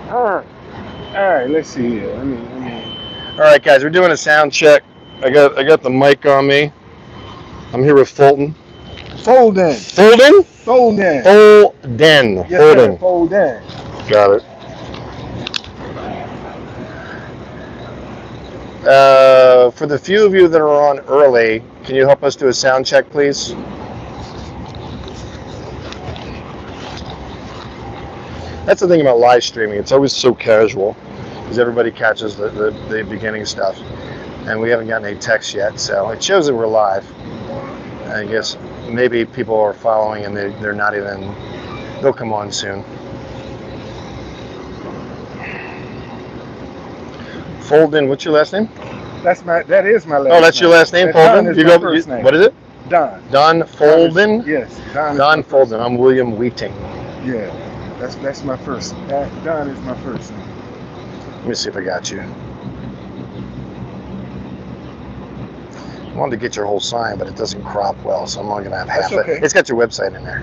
All right, let's see here. All right, guys, we're doing a sound check. I got the mic on me. I'm here with Fulton. Fold in. Fulton? Fold in. Fulton. Yes, sir. Fulton. Fold in. Got it. For the few of you that are on early, can you help us do a sound check, please? That's the thing about live streaming. It's always so casual because everybody catches the beginning stuff. And we haven't gotten any text yet, so it shows that we're live. I guess maybe people are following and they're not even, they'll come on soon. Folden, what's your last name? That is my last name. Oh, that's your last name, Folden? First name. What is it? Don. Don Folden? Yes, Don. Don Folden. I'm William Wheating. Yeah, that's my first. Don is my first name. Let me see if I got you. I wanted to get your whole sign, but it doesn't crop well, so I'm only going to have half okay. it. It's got your website in there.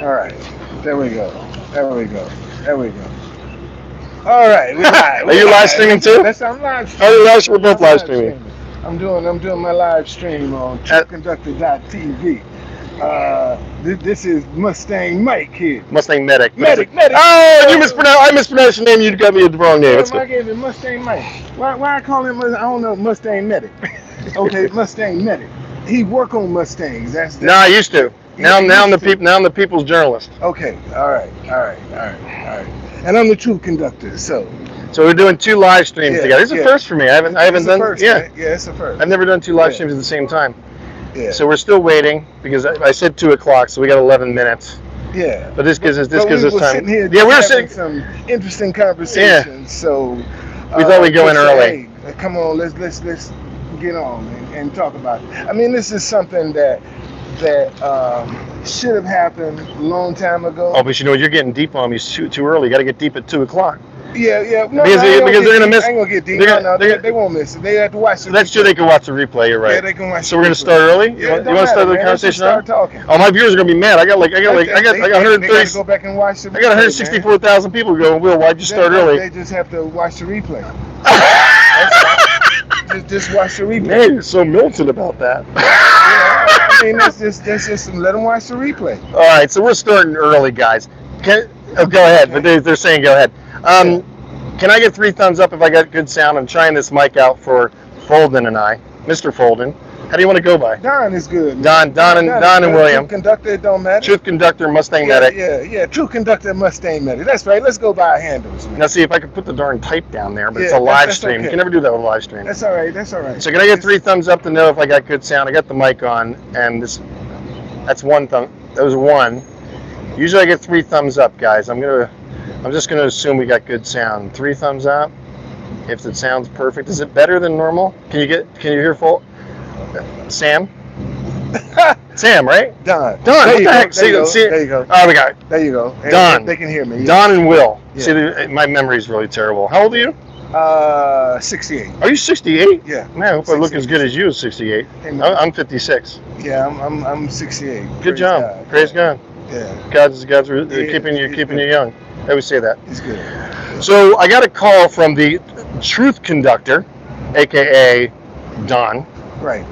All right, there we go. All right, we're live. Are you live streaming too? I'm live streaming. Oh, you're live streaming. We're both live streaming. I'm doing my live stream on truthconductor.tv. This is Mustang Mike here. MustangMedic. Medic. Oh, I mispronounced your name. You got me the wrong name. I gave it Mustang Mike. Why I call him? I don't know. Mustang Medic. Okay, Mustang Medic. He work on Mustangs. That's no, I used to. Now I'm the people's journalist. Okay. All right. And I'm the Truth Conductor. So we're doing two live streams together. It's a first for me. I haven't done. First, yeah, right? Yeah, it's a first. I've never done two live streams at the same time. Yeah. So we're still waiting because I said 2 o'clock, so we got 11 minutes. Yeah. But this gives us time. Here yeah, we were sitting some interesting conversations. Yeah. So we thought we'd go in early. Hey, come on, let's get on and talk about it. I mean, this is something that should have happened a long time ago. Oh, but you're getting deep on me too early. You got to get deep at 2 o'clock. Yeah. No, because they're gonna miss. I ain't gonna get deep. They won't miss it. They have to watch it. That's true. They can watch the replay. You're right. Yeah, they can watch. So we're gonna start early. You want to start the conversation now? Start talking. Oh, my viewers are gonna be mad. I got 130. They gotta go back and watch the replay, I got 164,000 people going. Will, why'd you start early? They just have to watch the replay. just watch the replay. Man, you're so militant about that. I mean, that's just let them watch the replay. All right, so we're starting early, guys. Go ahead. But they're saying go ahead. Can I get 3 thumbs up if I got good sound? I'm trying this mic out for Folden and I, Mr. Folden. How do you want to go by? Don is good. Don and William. Truth Conductor, it don't matter. Truth Conductor, MustangMedic. Yeah. Truth Conductor, MustangMedic. That's right. Let's go by our handles. Now, see if I can put the darn type down there, but it's a live stream. Okay. You can never do that with a live stream. That's all right. So can I get 3 thumbs up to know if I got good sound? I got the mic on, and that's 1 thumb. That was 1. Usually I get 3 thumbs up, guys. I'm just gonna assume we got good sound. 3 thumbs up. If it sounds perfect, is it better than normal? Can you hear full? Sam? Sam, right? Don. What the heck? There you go. Oh, we got it. There you go. Don. They can hear me. Don and Will. Yeah. See, my memory is really terrible. How old are you? 68. Are you 68? Yeah. Man, I hope I look as good as you at 68. I'm 56. Yeah, I'm 68. Good job. Praise God. Yeah. God's keeping you young. I always say that. It's good. So I got a call from the Truth Conductor, aka Don. Right.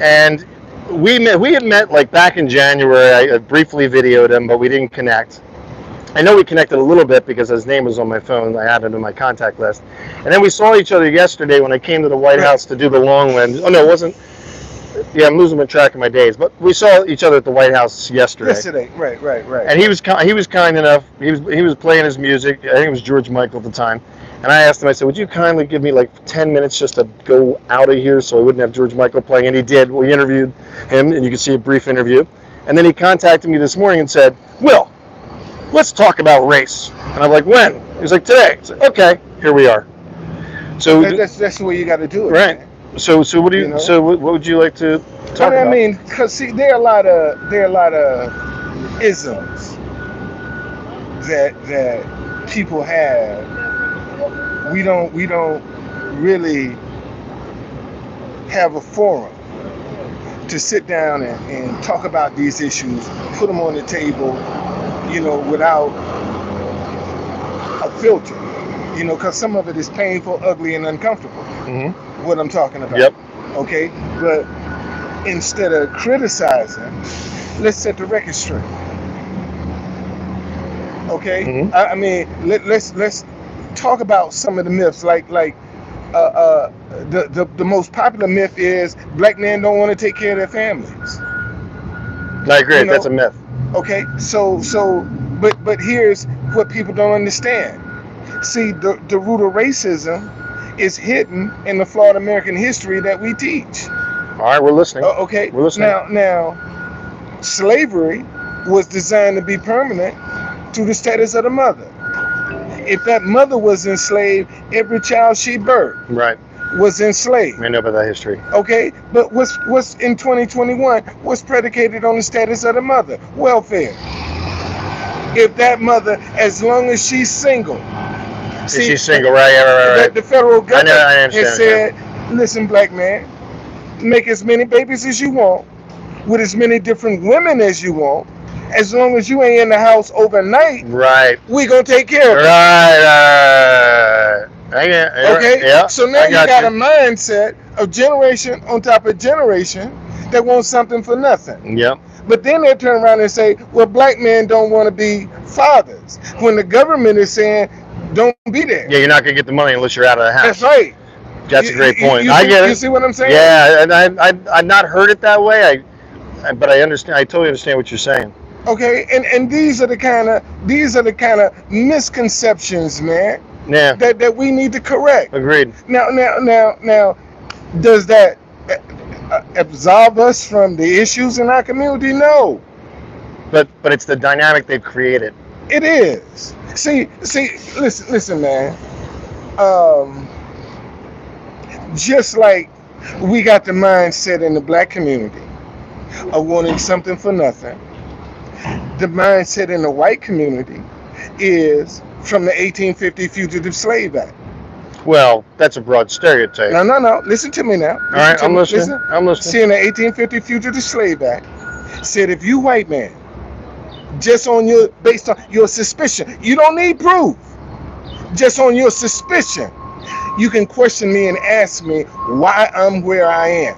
And we had met like back in January. I briefly videoed him, but we didn't connect. I know we connected a little bit because his name was on my phone. I had him in my contact list. And then we saw each other yesterday when I came to the White House to do the long one. Oh no, it wasn't. Yeah, I'm losing my track of my days. But we saw each other at the White House yesterday. Right. And he was kind enough. He was playing his music. I think it was George Michael at the time. And I asked him, I said, would you kindly give me like 10 minutes just to go out of here so I wouldn't have George Michael playing? And he did. We interviewed him, and you can see a brief interview. And then he contacted me this morning and said, Will, let's talk about race. And I'm like, when? He was like, today. I said, okay, here we are. So that's the way you got to do it. Right. Man. So what do you? So what would you like to talk about? I mean, because see, there are a lot of isms that people have. We don't really have a forum to sit down and talk about these issues, put them on the table, without a filter, you know, because some of it is painful, ugly, and uncomfortable. What I'm talking about. Yep. Okay, but instead of criticizing, let's set the record straight. Okay, I mean, let's talk about some of the myths. Like the most popular myth is black men don't want to take care of their families. I agree. You know? That's a myth. Okay, but here's what people don't understand. See, the root of racism is hidden in the flawed American history that we teach. All right, we're listening. Okay, we're listening. Now, slavery was designed to be permanent through the status of the mother. If that mother was enslaved, every child she birthed was enslaved. I know about that history. Okay, but what's in 2021? What's predicated on the status of the mother? Welfare. If that mother, as long as she's single, she's single, right. The federal government has said, listen, black man, make as many babies as you want, with as many different women as you want. As long as you ain't in the house overnight, we gonna take care of it. Okay. Yeah. So now you got a mindset of generation on top of generation that wants something for nothing. Yep. But then they turn around and say, well, black men don't want to be fathers. When the government is saying, don't be there. Yeah, you're not gonna get the money unless you're out of the house. That's right. That's a great point. I get it. You see what I'm saying? Yeah, and I've not heard it that way. But I understand. I totally understand what you're saying. Okay, and these are the kind of misconceptions, man. Yeah. That we need to correct. Agreed. Now, does that absolve us from the issues in our community? No. But it's the dynamic they've created. It is. See, listen, man. Just like we got the mindset in the black community of wanting something for nothing, the mindset in the white community is from the 1850 Fugitive Slave Act. Well, that's a broad stereotype. No. Listen to me now. All right, I'm listening. I'm listening. See, in the 1850 Fugitive Slave Act, said if you white man, based on your suspicion, you don't need proof. Just on your suspicion, you can question me and ask me why I'm where I am.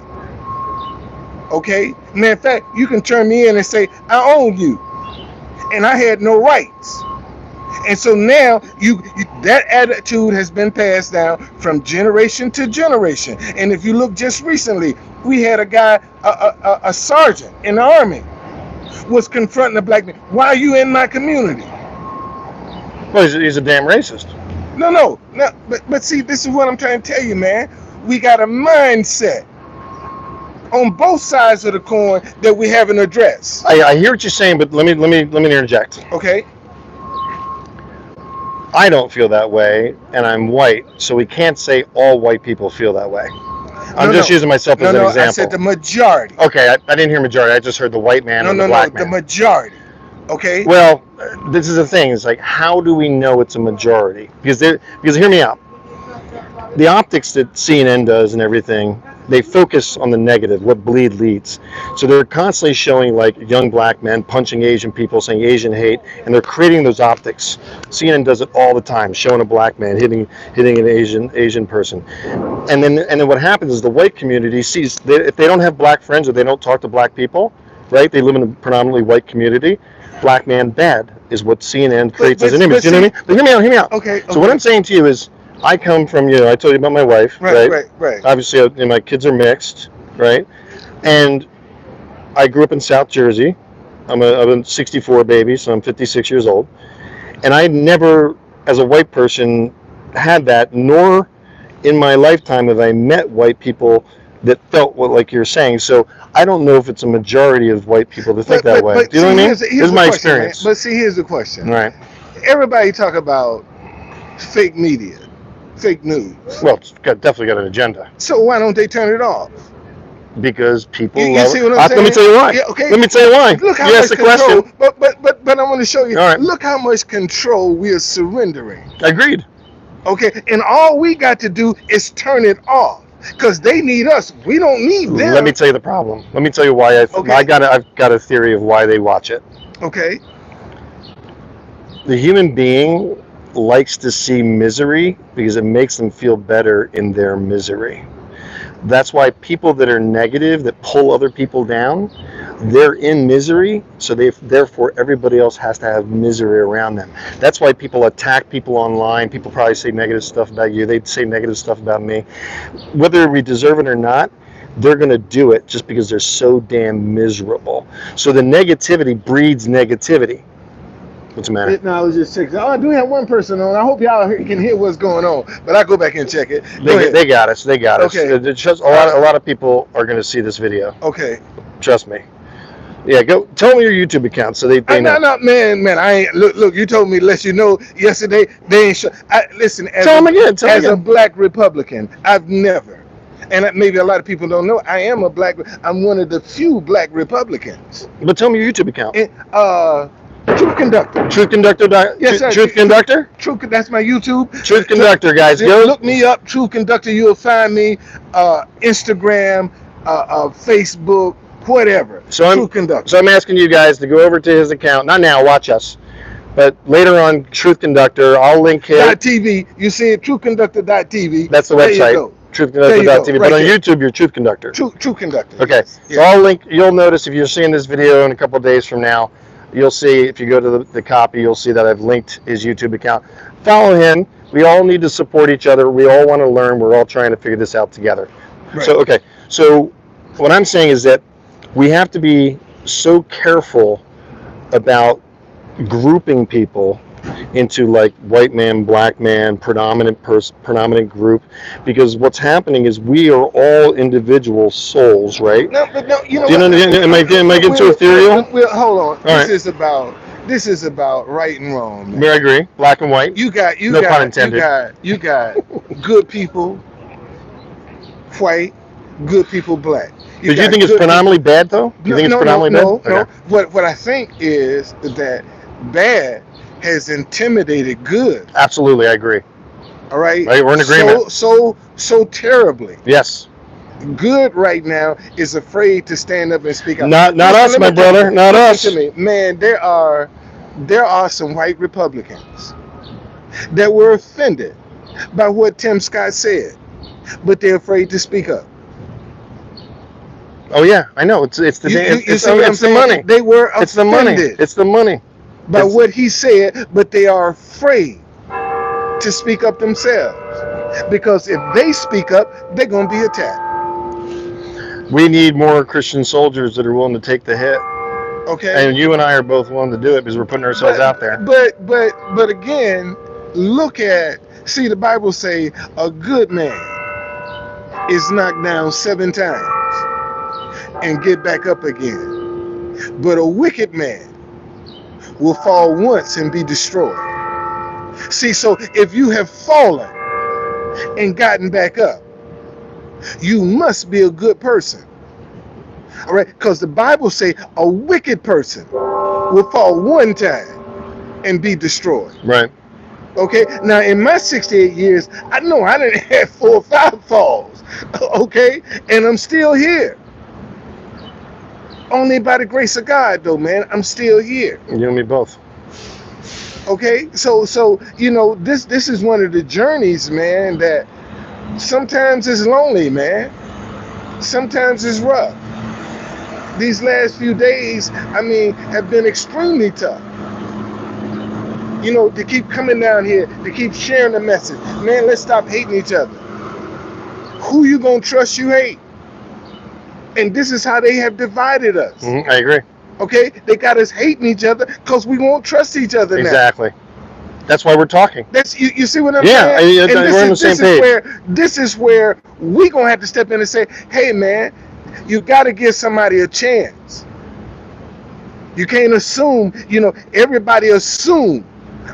Okay? And in fact, you can turn me in and say, I own you. And I had no rights. And so now that attitude has been passed down from generation to generation. And if you look just recently, we had a guy, a sergeant in the army, was confronting a black man. Why are you in my community? Well, he's a damn racist. No. But see, this is what I'm trying to tell you, man. We got a mindset on both sides of the coin that we haven't addressed. I hear what you're saying, but let me interject. Okay. I don't feel that way, and I'm white, so we can't say all white people feel that way. I'm just using myself as an example. I said the majority. Okay, I didn't hear majority. I just heard the white man and the black man. The majority. Okay. Well, this is the thing. It's like, how do we know it's a majority? Because hear me out. The optics that CNN does and everything, they focus on the negative, what bleed leads. So they're constantly showing like young black men punching Asian people, saying Asian hate, and they're creating those optics. CNN does it all the time, showing a black man hitting an Asian person. And then what happens is the white community sees, if they don't have black friends or they don't talk to black people, right? They live in a predominantly white community. Black man bad is what CNN creates as an image. Do you know what I mean? But hear me out. Okay. So what I'm saying to you is, I come from, I told you about my wife, right? Obviously, my kids are mixed, right? And I grew up in South Jersey. I'm a 64 baby, so I'm 56 years old. And I never, as a white person, had that, nor in my lifetime have I met white people that felt like you're saying. So I don't know if it's a majority of white people that think that way. Do you know what I mean? This is my experience. But see, here's the question. Right. Everybody talk about fake media. Fake news. Well, it's definitely got an agenda. So why don't they turn it off? Because people you love see it. What I'm saying? Let me tell you why. Yeah, okay. Let me tell you why. Look how you much asked the control. Question. But I want to show you. All right. Look how much control we are surrendering. Agreed. Okay, and all we got to do is turn it off because they need us. We don't need them. Let me tell you the problem. Let me tell you why I've got a theory of why they watch it. Okay. The human being likes to see misery because it makes them feel better in their misery. That's why people that are negative, that pull other people down, they're in misery, so therefore everybody else has to have misery around them. That's why people attack people online. People probably say negative stuff about you. They'd say negative stuff about me. Whether we deserve it or not, they're going to do it just because they're so damn miserable. So the negativity breeds negativity. What's the matter? No, I was just checking. Oh, I do have one person on. I hope y'all can hear what's going on, but I go back and check it. They got us. They got us. Okay. It's just a lot of people are going to see this video. Okay. Trust me. Yeah, go tell them your YouTube account so they know. No, man. I ain't look. You told me to let you know yesterday. They ain't. Listen. Tell them again. As a black Republican, I've never, and maybe a lot of people don't know, I am a black. I'm one of the few black Republicans. But tell me your YouTube account. Truth Conductor. Truth Conductor. Yes, sir. Truth Conductor. That's my YouTube. Truth Conductor, guys. Go look me up. Truth Conductor. You'll find me. Instagram, Facebook, whatever. Truth Conductor. So I'm asking you guys to go over to his account. Not now. Watch us. But later on, Truth Conductor. I'll link him. .tv. You see it. TruthConductor.tv. That's the website. TruthConductor.tv. But on YouTube, you're Truth Conductor. Truth Conductor. Okay. Yes. So I'll link. You'll notice if you're seeing this video in a couple of days from now, you'll see, if you go to the copy, you'll see that I've linked his YouTube account. Follow him. We all need to support each other. We all want to learn. We're all trying to figure this out together. Right. So, okay. So what I'm saying is that we have to be so careful about grouping people into like white man, black man, predominant group, because what's happening is we are all individual souls, right? No, but no, you know. Am I getting too ethereal? Hold on. All this is about right and wrong. Man. I agree. Black and white. No pun intended. You got good people, white. Good people, black. Do you think it's predominantly bad, though? Do you think it's predominantly bad? No. What I think is that bad has intimidated good. Absolutely, I agree. All right? Right, we're in agreement. So terribly. Yes. Good right now is afraid to stand up and speak up. Not us, my brother. Not us. Listen to me. Man, there are some white Republicans that were offended by what Tim Scott said, but they're afraid to speak up. Oh yeah, I know. It's the money. They were offended. It's the money. It's the money. By what he said, but they are afraid to speak up themselves, because if they speak up, they're going to be attacked. We need more Christian soldiers that are willing to take the hit. Okay. And you and I are both willing to do it because we're putting ourselves out there. But again, see the Bible say a good man is knocked down 7 times and get back up again. But a wicked man will fall once and be destroyed. See, so if you have fallen and gotten back up, you must be a good person. All right? Because the Bible say a wicked person will fall 1 time and be destroyed. Right. Okay? Now, in my 68 years, I know I didn't have 4 or 5 falls. Okay? And I'm still here. Only by the grace of God, though, man. I'm still here. You and me both. Okay? So you know, this is one of the journeys, man, that sometimes it's lonely, man. Sometimes it's rough. These last few days, have been extremely tough. You know, to keep coming down here, to keep sharing the message. Man, let's stop hating each other. Who you gonna trust you hate? And this is how they have divided us. I agree. Okay? They got us hating each other because we won't trust each other now. Exactly. That's why we're talking. You see what I'm saying? Yeah, we're on the same page. This is where we're going to have to step in and say, hey, man, you got to give somebody a chance. You can't assume, everybody assume.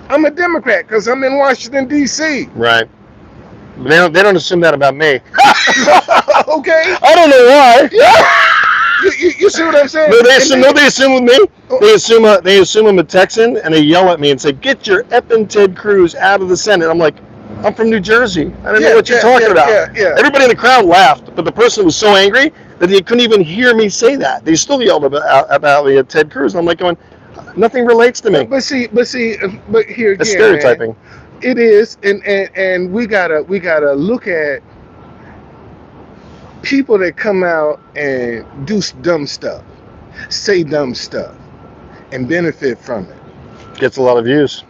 I'm a Democrat because I'm in Washington, D.C. Right. They don't assume that about me. Okay. I don't know why. You see what I'm saying? No, they assume with me. They assume I'm a Texan, and they yell at me and say, "Get your effing Ted Cruz out of the Senate." I'm like, I'm from New Jersey. I don't know what you're talking about. Yeah. Everybody in the crowd laughed, but the person was so angry that they couldn't even hear me say that. They still yelled about Ted Cruz, and I'm like going, nothing relates to me. But here again, it's stereotyping. Man, It is, and we gotta look at people that come out and do dumb stuff, say dumb stuff, and benefit from it. Gets a lot of views.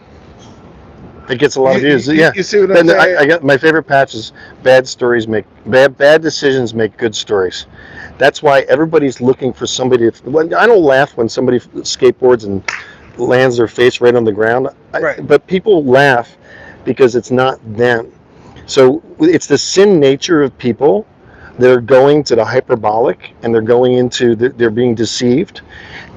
It gets a lot of views. Yeah. You see what I'm Then saying? I got my favorite patch is bad stories make bad decisions make good stories. That's why everybody's looking for somebody. I don't laugh when somebody skateboards and lands their face right on the ground. Right. But people laugh because it's not them. So it's the sin nature of people. They're going to the hyperbolic, and they're going into they're being deceived,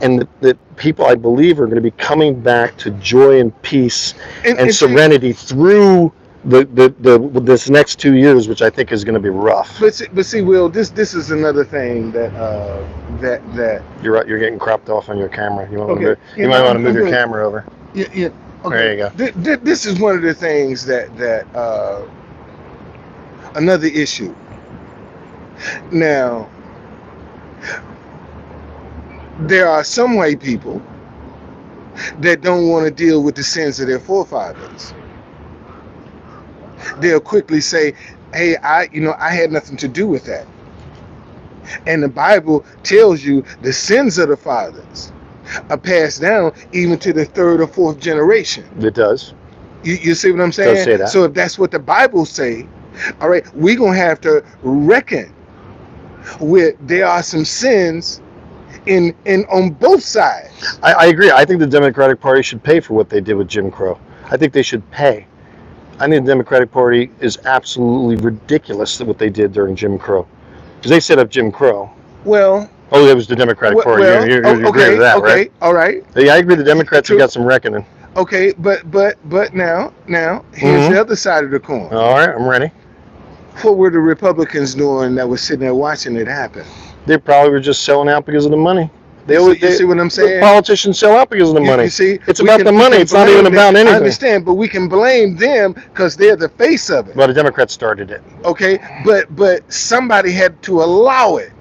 and the people, I believe, are going to be coming back to joy and peace and serenity through this next 2 years, which I think is going to be rough. But see, Will, this is another thing that You're right. You're getting cropped off on your camera. You want Okay. to move, Yeah, you might no, want to move I'm your good. camera over. yeah. Okay. There you go. This is one of the things that another issue. Now, there are some white people that don't want to deal with the sins of their forefathers. They'll quickly say, "Hey, I had nothing to do with that." And the Bible tells you the sins of the fathers are passed down even to the third or fourth generation. It does. You see what I'm saying? It does say that. So if that's what the Bible say, all right, we're gonna have to reckon with there are some sins in on both sides. I agree. I think the Democratic Party should pay for what they did with Jim Crow. I think they should pay. I think the Democratic Party is absolutely ridiculous at what they did during Jim Crow, because they set up Jim Crow. Well, Oh, it was the Democratic Party. You agree with that, right? All right. Yeah, I agree. The Democrats have got some reckoning. Okay, but now here's the other side of the coin. All right, I'm ready. What were the Republicans doing that was sitting there watching it happen? They probably were just selling out because of the money. You see what I'm saying? Politicians sell out because of the money. You see, it's about the money. It's not even about anything. I understand, but we can blame them because they're the face of it. Well, the Democrats started it. Okay, but somebody had to allow it.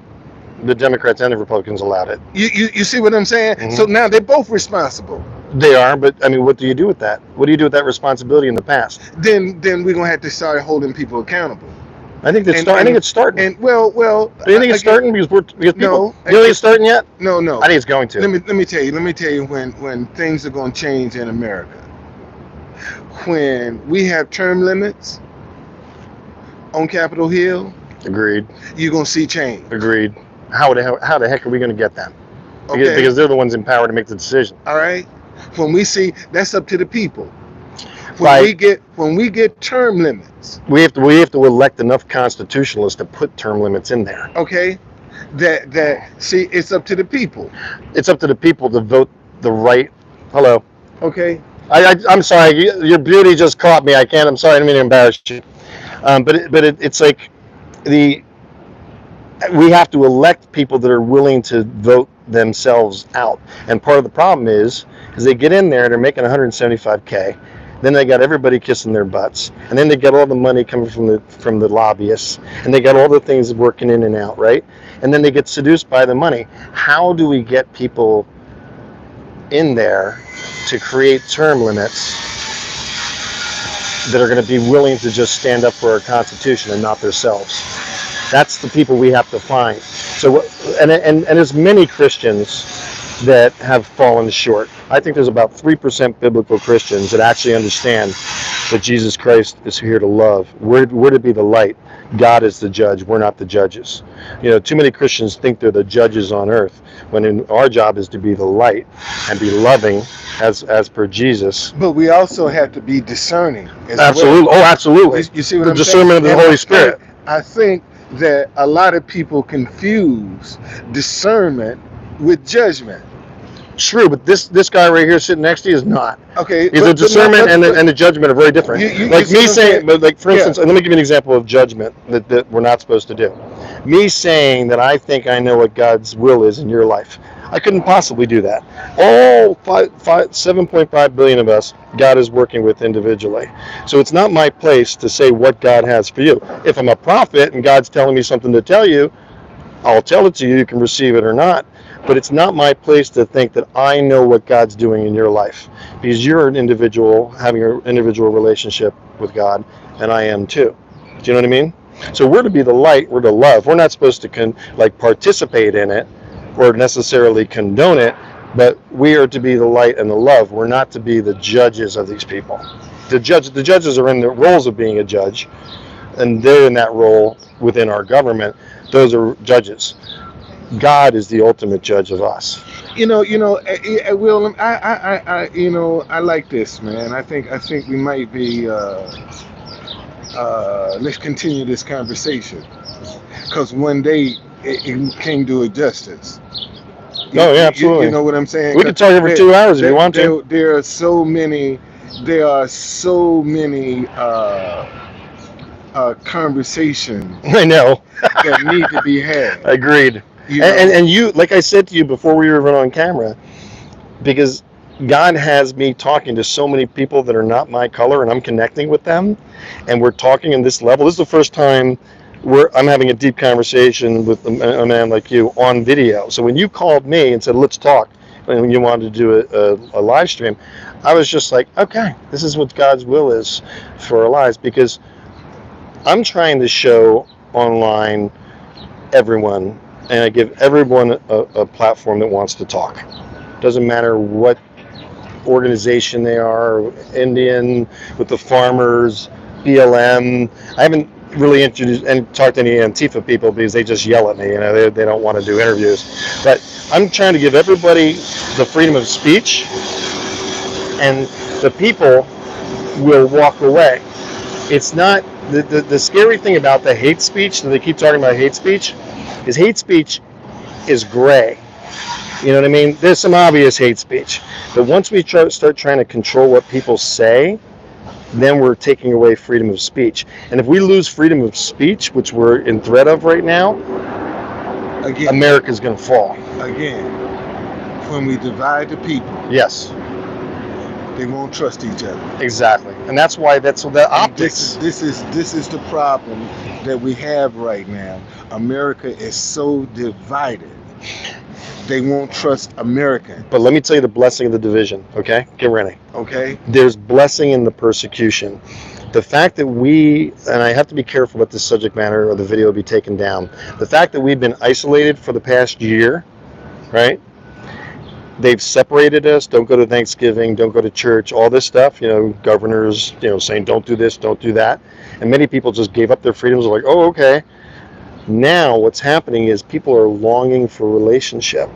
The Democrats and the Republicans allowed it. You see what I'm saying? Mm-hmm. So now they're both responsible. They are, but I mean, what do you do with that? What do you do with that responsibility in the past? Then we're gonna have to start holding people accountable. I think I think it's starting. And well. Do you think it's starting because people? No. You think it's starting yet? No. I think it's going to. Let me tell you when things are going to change in America. When we have term limits on Capitol Hill. Agreed. You're going to see change. Agreed. How the heck are we going to get that? Okay. Because they're the ones in power to make the decision. All right. When we see, that's up to the people. When we get term limits, we have to elect enough constitutionalists to put term limits in there. Okay. That see, it's up to the people. It's up to the people to vote the right. Hello. Okay. I'm sorry. Your beauty just caught me. I'm sorry. I didn't mean to embarrass you. It's like we have to elect people that are willing to vote themselves out. And part of the problem is they get in there, they're making $175K. Then they got everybody kissing their butts, and then they get all the money coming from the lobbyists, and they got all the things working in and out, right? And then they get seduced by the money. How do we get people in there to create term limits that are going to be willing to just stand up for our Constitution and not themselves? That's the people we have to find. So, and there's many Christians that have fallen short. I think there's about 3% biblical Christians that actually understand that Jesus Christ is here to love. We're to be the light. God is the judge. We're not the judges. Too many Christians think they're the judges on earth, when our job is to be the light and be loving as per Jesus. But we also have to be discerning. Absolutely. Well. Oh, absolutely. You see what the I'm discernment saying? of the Holy Spirit. I think that a lot of people confuse discernment with judgment. True, but this guy right here sitting next to you is not. Okay. Because the discernment and the judgment are very different. Like me saying, but like for instance, let me give you an example of judgment that we're not supposed to do. Me saying that I think I know what God's will is in your life. I couldn't possibly do that. All 7.5 billion of us, God is working with individually. So it's not my place to say what God has for you. If I'm a prophet and God's telling me something to tell you, I'll tell it to you. You can receive it or not. But it's not my place to think that I know what God's doing in your life, because you're an individual having an individual relationship with God, and I am too. Do you know what I mean? So we're to be the light, we're to love. We're not supposed to participate in it or necessarily condone it, but we are to be the light and the love. We're not to be the judges of these people. The judges are in the roles of being a judge, and they're in that role within our government. Those are judges. God is the ultimate judge of us. Will, I like this, man. I think we might be. Let's continue this conversation, because one day it can't do it justice. No, yeah, absolutely. You know what I'm saying? We could talk here for 2 hours if you want to. There are so many. There are so many conversations. I know. that need to be had. Agreed. And you, like I said to you before we were even on camera, because God has me talking to so many people that are not my color, and I'm connecting with them, and we're talking in this level. This is the first time I'm having a deep conversation with a man like you on video. So when you called me and said, let's talk, and when you wanted to do a live stream, I was just like, okay, this is what God's will is for our lives, because I'm trying to show online everyone, and I give everyone a platform that wants to talk. Doesn't matter what organization they are, Indian, with the farmers, BLM. I haven't really introduced and talked to any Antifa people because they just yell at me. They don't want to do interviews. But I'm trying to give everybody the freedom of speech, and the people will walk away. It's not the scary thing about the hate speech that they keep talking about. Hate speech is gray. You know what I mean? There's some obvious hate speech, but once we start trying to control what people say, then we're taking away freedom of speech. And if we lose freedom of speech, which we're in threat of right now, again, America's going to fall. Again, when we divide the people, yes, they won't trust each other. Exactly, and that's why that's the optics. This is the problem that we have right now. America is so divided. They won't trust Americans. But let me tell you the blessing of the division, okay? Get ready. Okay. There's blessing in the persecution. The fact that and I have to be careful with this subject matter or the video will be taken down. The fact that we've been isolated for the past year, right? They've separated us, don't go to Thanksgiving, don't go to church, all this stuff, governors, saying don't do this, don't do that. And many people just gave up their freedoms, like, oh, okay. Now what's happening is people are longing for relationship.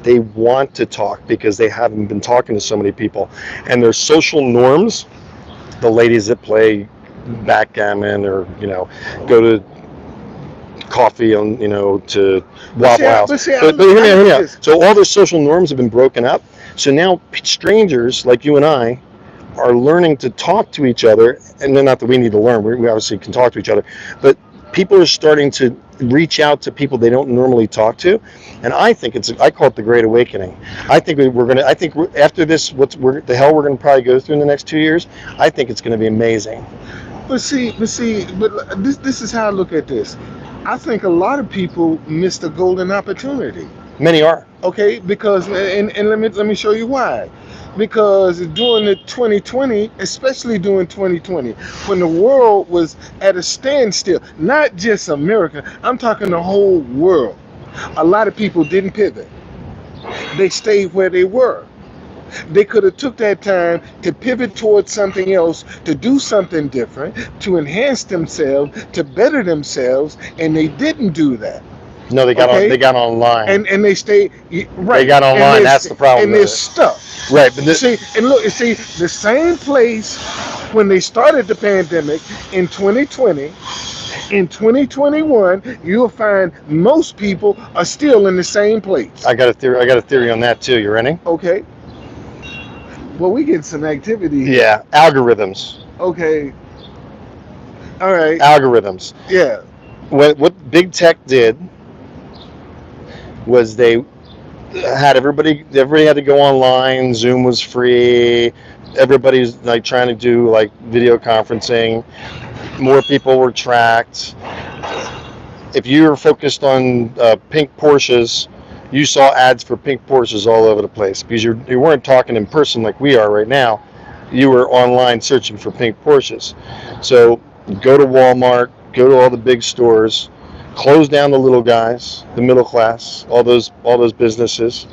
They want to talk because they haven't been talking to so many people. And their social norms, the ladies that play backgammon or, go to coffee on, to Waffle House. But hear me out. So all their social norms have been broken up. So now strangers like you and I are learning to talk to each other. And then not that we need to learn, we obviously can talk to each other, but people are starting to reach out to people they don't normally talk to, and I think I call it the Great Awakening. I think after this, the hell we're going to probably go through in the next 2 years, I think it's going to be amazing. But this is how I look at this. I think a lot of people missed a golden opportunity. Many are. Okay, because and let me show you why. Because during the 2020, especially during 2020, when the world was at a standstill, not just America, I'm talking the whole world, a lot of people didn't pivot. They stayed where they were. They could have took that time to pivot towards something else, to do something different, to enhance themselves, to better themselves, and they didn't do that. No, they got online, and they stayed right. They got online. That's the problem. And they're stuck. Right, but the same place when they started the pandemic in 2020. In 2021, you'll find most people are still in the same place. I got a theory on that too. You ready? Okay. Well, we get some activity. Yeah, algorithms. Okay. All right. Algorithms. Yeah. What big tech did was they had everybody had to go online. Zoom was free. Everybody's like trying to do like video conferencing. More people were tracked. If you were focused on pink Porsches you saw ads for pink Porsches all over the place because you weren't talking in person like we are right now. You were online searching for pink Porsches. So go to Walmart, go to all the big stores, close down the little guys, the middle class, all those businesses,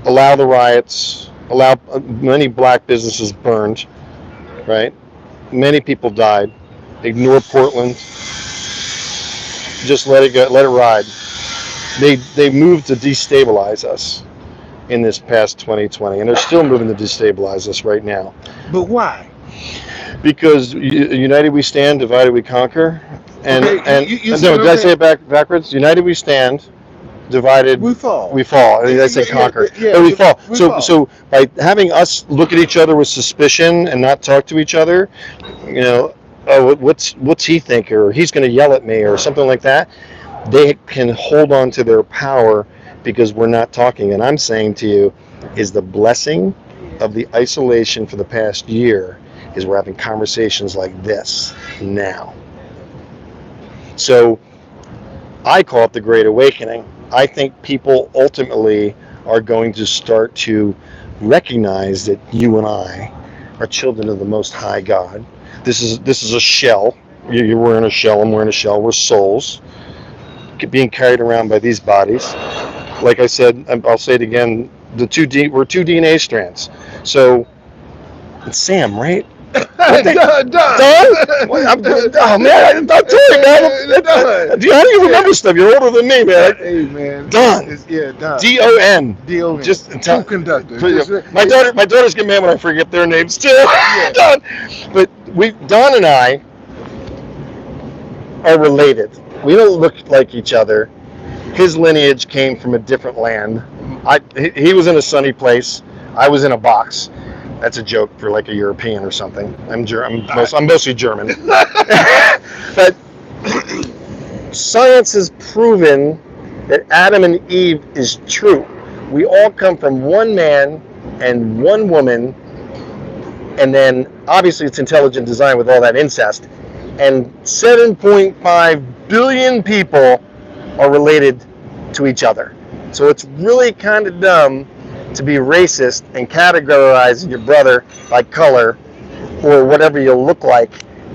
allow the riots, allow many black businesses burned, right? Many people died. Ignore Portland. Just let it go, let it ride. They moved to destabilize us in this past 2020, and they're still moving to destabilize us right now. But why? Because united we stand, divided we conquer. And Okay, no, did I say it backwards? United we stand, divided we fall. We fall. I say conquer. But we fall. So by having us look at each other with suspicion and not talk to each other, you know, oh, what's he think, or he's going to yell at me, or something like that, they can hold on to their power because we're not talking. And I'm saying to you, is the blessing of the isolation for the past year is we're having conversations like this now. So I call it the Great Awakening. I think people ultimately are going to start to recognize that you and I are children of the Most High God. This is a shell. You're wearing a shell. I'm wearing a shell. We're souls being carried around by these bodies. Like I said, I'll say it again. We're two DNA strands. So it's Sam, right? Done. Oh man, I'm telling you, man. How do you remember stuff? You're older than me, man. Hey, man. Done. Done. D-O-N. D-O-N. Just Truth Conductor. My daughters get mad when I forget their names too. Don. But Don and I are related. We don't look like each other. His lineage came from a different land. He was in a sunny place. I was in a box. That's a joke for like a European or something. I'm mostly German. But science has proven that Adam and Eve is true. We all come from one man and one woman, and then obviously it's intelligent design with all that incest. And 7.5 billion people are related to each other. So it's really kind of dumb to be racist and categorize your brother by color or whatever you look like,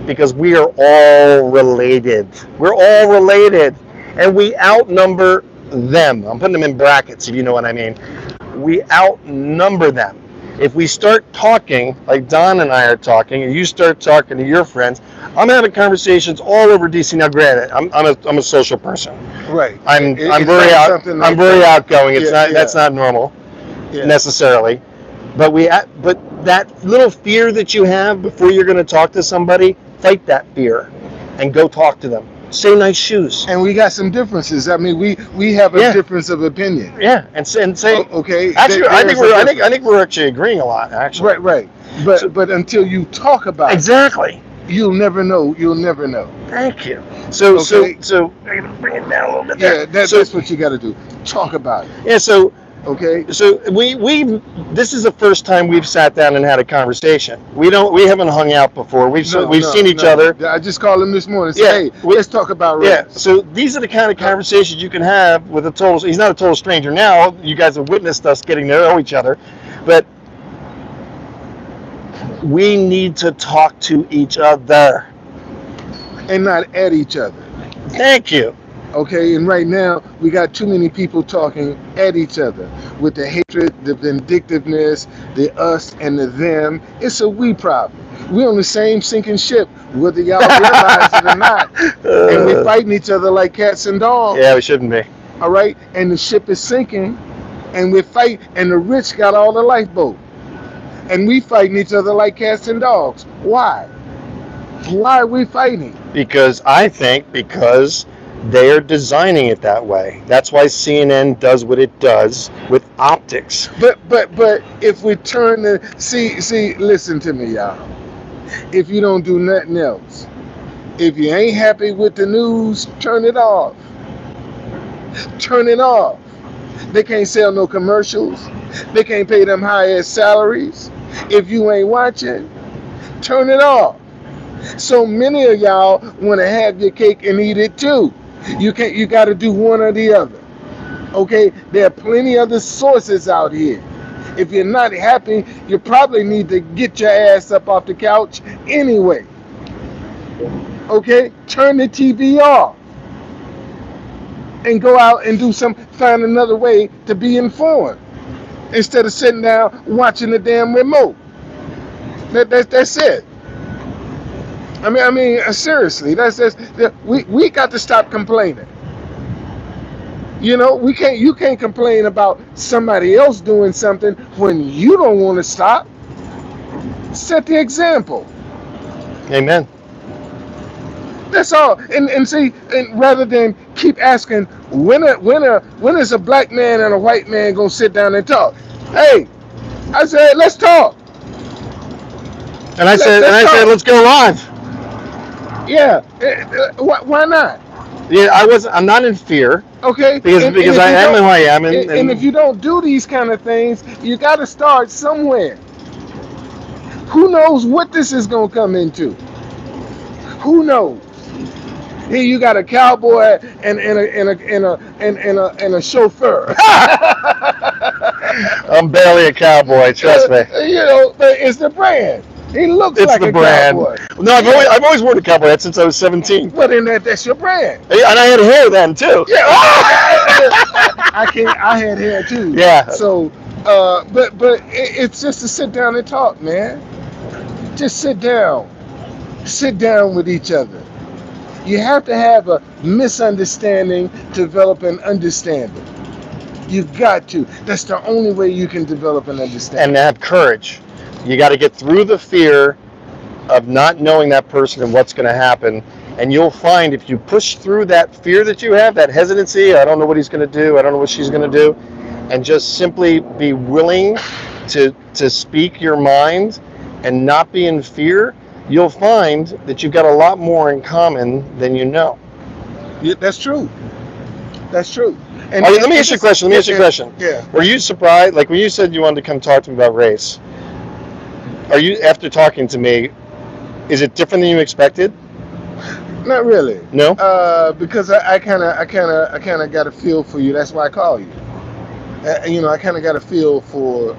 because we are all related. We're all related, and we outnumber them. I'm putting them in brackets, if you know what I mean. We outnumber them. If we start talking like Don and I are talking, and you start talking to your friends, I'm having conversations all over DC. Now, granted, I'm a social person. Right. I'm very outgoing. That's not normal. Yeah. Necessarily, but that little fear that you have before you're going to talk to somebody, fight that fear and go talk to them. Say nice shoes. And we got some differences. I mean, we have a difference of opinion. Yeah, and say okay. Actually, I think we're actually agreeing a lot. Actually, right. But until you talk about exactly, you'll never know. Thank you. So I'm gonna bring it down a little bit. Yeah, that's what you got to do. Talk about it. Yeah. So. Okay. So this is the first time we've sat down and had a conversation. We haven't hung out before. We've seen each other. I just called him this morning and said, hey, let's talk about race. Yeah. So these are the kind of conversations you can have with he's not a total stranger now. You guys have witnessed us getting to know each other, but we need to talk to each other and not at each other. Thank you. Okay, and right now we got too many people talking at each other with the hatred, the vindictiveness, the us and the them. It's a we problem. We're on the same sinking ship, whether y'all realize it or not. And we're fighting each other like cats and dogs. Yeah, we shouldn't be. All right, and the ship is sinking, and we're fighting, and the rich got all the lifeboat. And we fighting each other like cats and dogs. Why? Why are we fighting? Because they're designing it that way. That's why CNN does what it does with optics. But if we turn the see, listen to me, y'all. If you don't do nothing else, if you ain't happy with the news, turn it off. Turn it off. They can't sell no commercials. They can't pay them high-ass salaries. If you ain't watching, turn it off. So many of y'all want to have your cake and eat it too. You got to do one or the other. Okay, there are plenty other sources out here. If you're not happy, you probably need to get your ass up off the couch anyway. Okay, turn the TV off and go out and find another way to be informed instead of sitting down watching the damn remote. That's it. Seriously, we got to stop complaining. You know, you can't complain about somebody else doing something when you don't want to stop. Set the example. Amen. That's all. And see, and rather than keep asking when is a black man and a white man gonna sit down and talk? Hey, I said let's talk. And I said, let's go live. Yeah. Why not? Yeah, I'm not in fear. Okay. Because I am who I am. And if you don't do these kind of things, you got to start somewhere. Who knows what this is gonna come into? Who knows? Here you got a cowboy and a chauffeur. I'm barely a cowboy, trust me. You know, but it's the brand. He looks like a cowboy. No, I've always worn a cowboy hat since I was 17. But then that's your brand. And I had hair then too. Yeah. I had hair too. Yeah. So, but it's just to sit down and talk, man. Just sit down. Sit down with each other. You have to have a misunderstanding to develop an understanding. You got to. That's the only way you can develop an understanding. And have courage. You got to get through the fear of not knowing that person and what's going to happen. And you'll find if you push through that fear that you have, that hesitancy, I don't know what he's going to do, I don't know what she's going to do, and just simply be willing to speak your mind and not be in fear, you'll find that you've got a lot more in common than you know. Yeah, that's true. That's true. And let me ask you a question. Yeah. Were you surprised, like when you said you wanted to come talk to me about race, are you, after talking to me, is it different than you expected? Not really. No? Because I kind of got a feel for you. That's why I call you. I kind of got a feel for,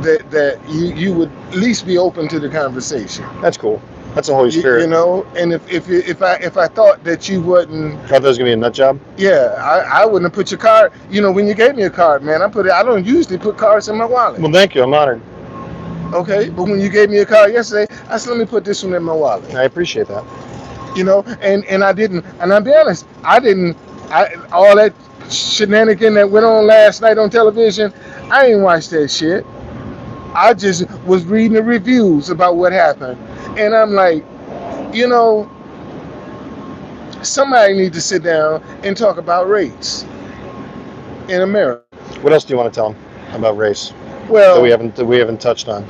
that you would at least be open to the conversation. That's cool. That's the Holy Spirit. And if I thought that you wouldn't, thought that was gonna be a nut job. Yeah, I wouldn't have put your card. When you gave me a card, man, I don't usually put cards in my wallet. Well, thank you. I'm honored. Okay, but when you gave me a card yesterday, I said, let me put this one in my wallet. I appreciate that. And I didn't, and I'll be honest, all that shenanigan that went on last night on television, I ain't watched that shit. I just was reading the reviews about what happened. And I'm like, somebody needs to sit down and talk about race in America. What else do you want to tell them about race? Well, that we haven't touched on.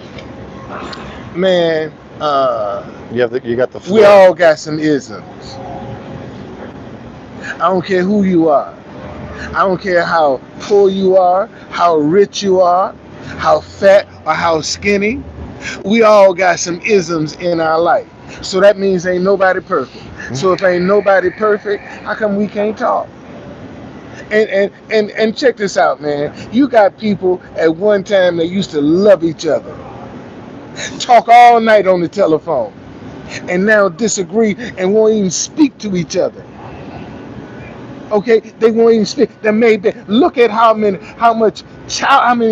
Man, you got the floor. We all got some isms. I don't care who you are. I don't care how poor you are, how rich you are, how fat or how skinny. We all got some isms in our life. So that means ain't nobody perfect. So if ain't nobody perfect, how come we can't talk? And check this out, man. You got people at one time that used to love each other, talk all night on the telephone, and now disagree and won't even speak to each other. Okay, they won't even speak. Look at how many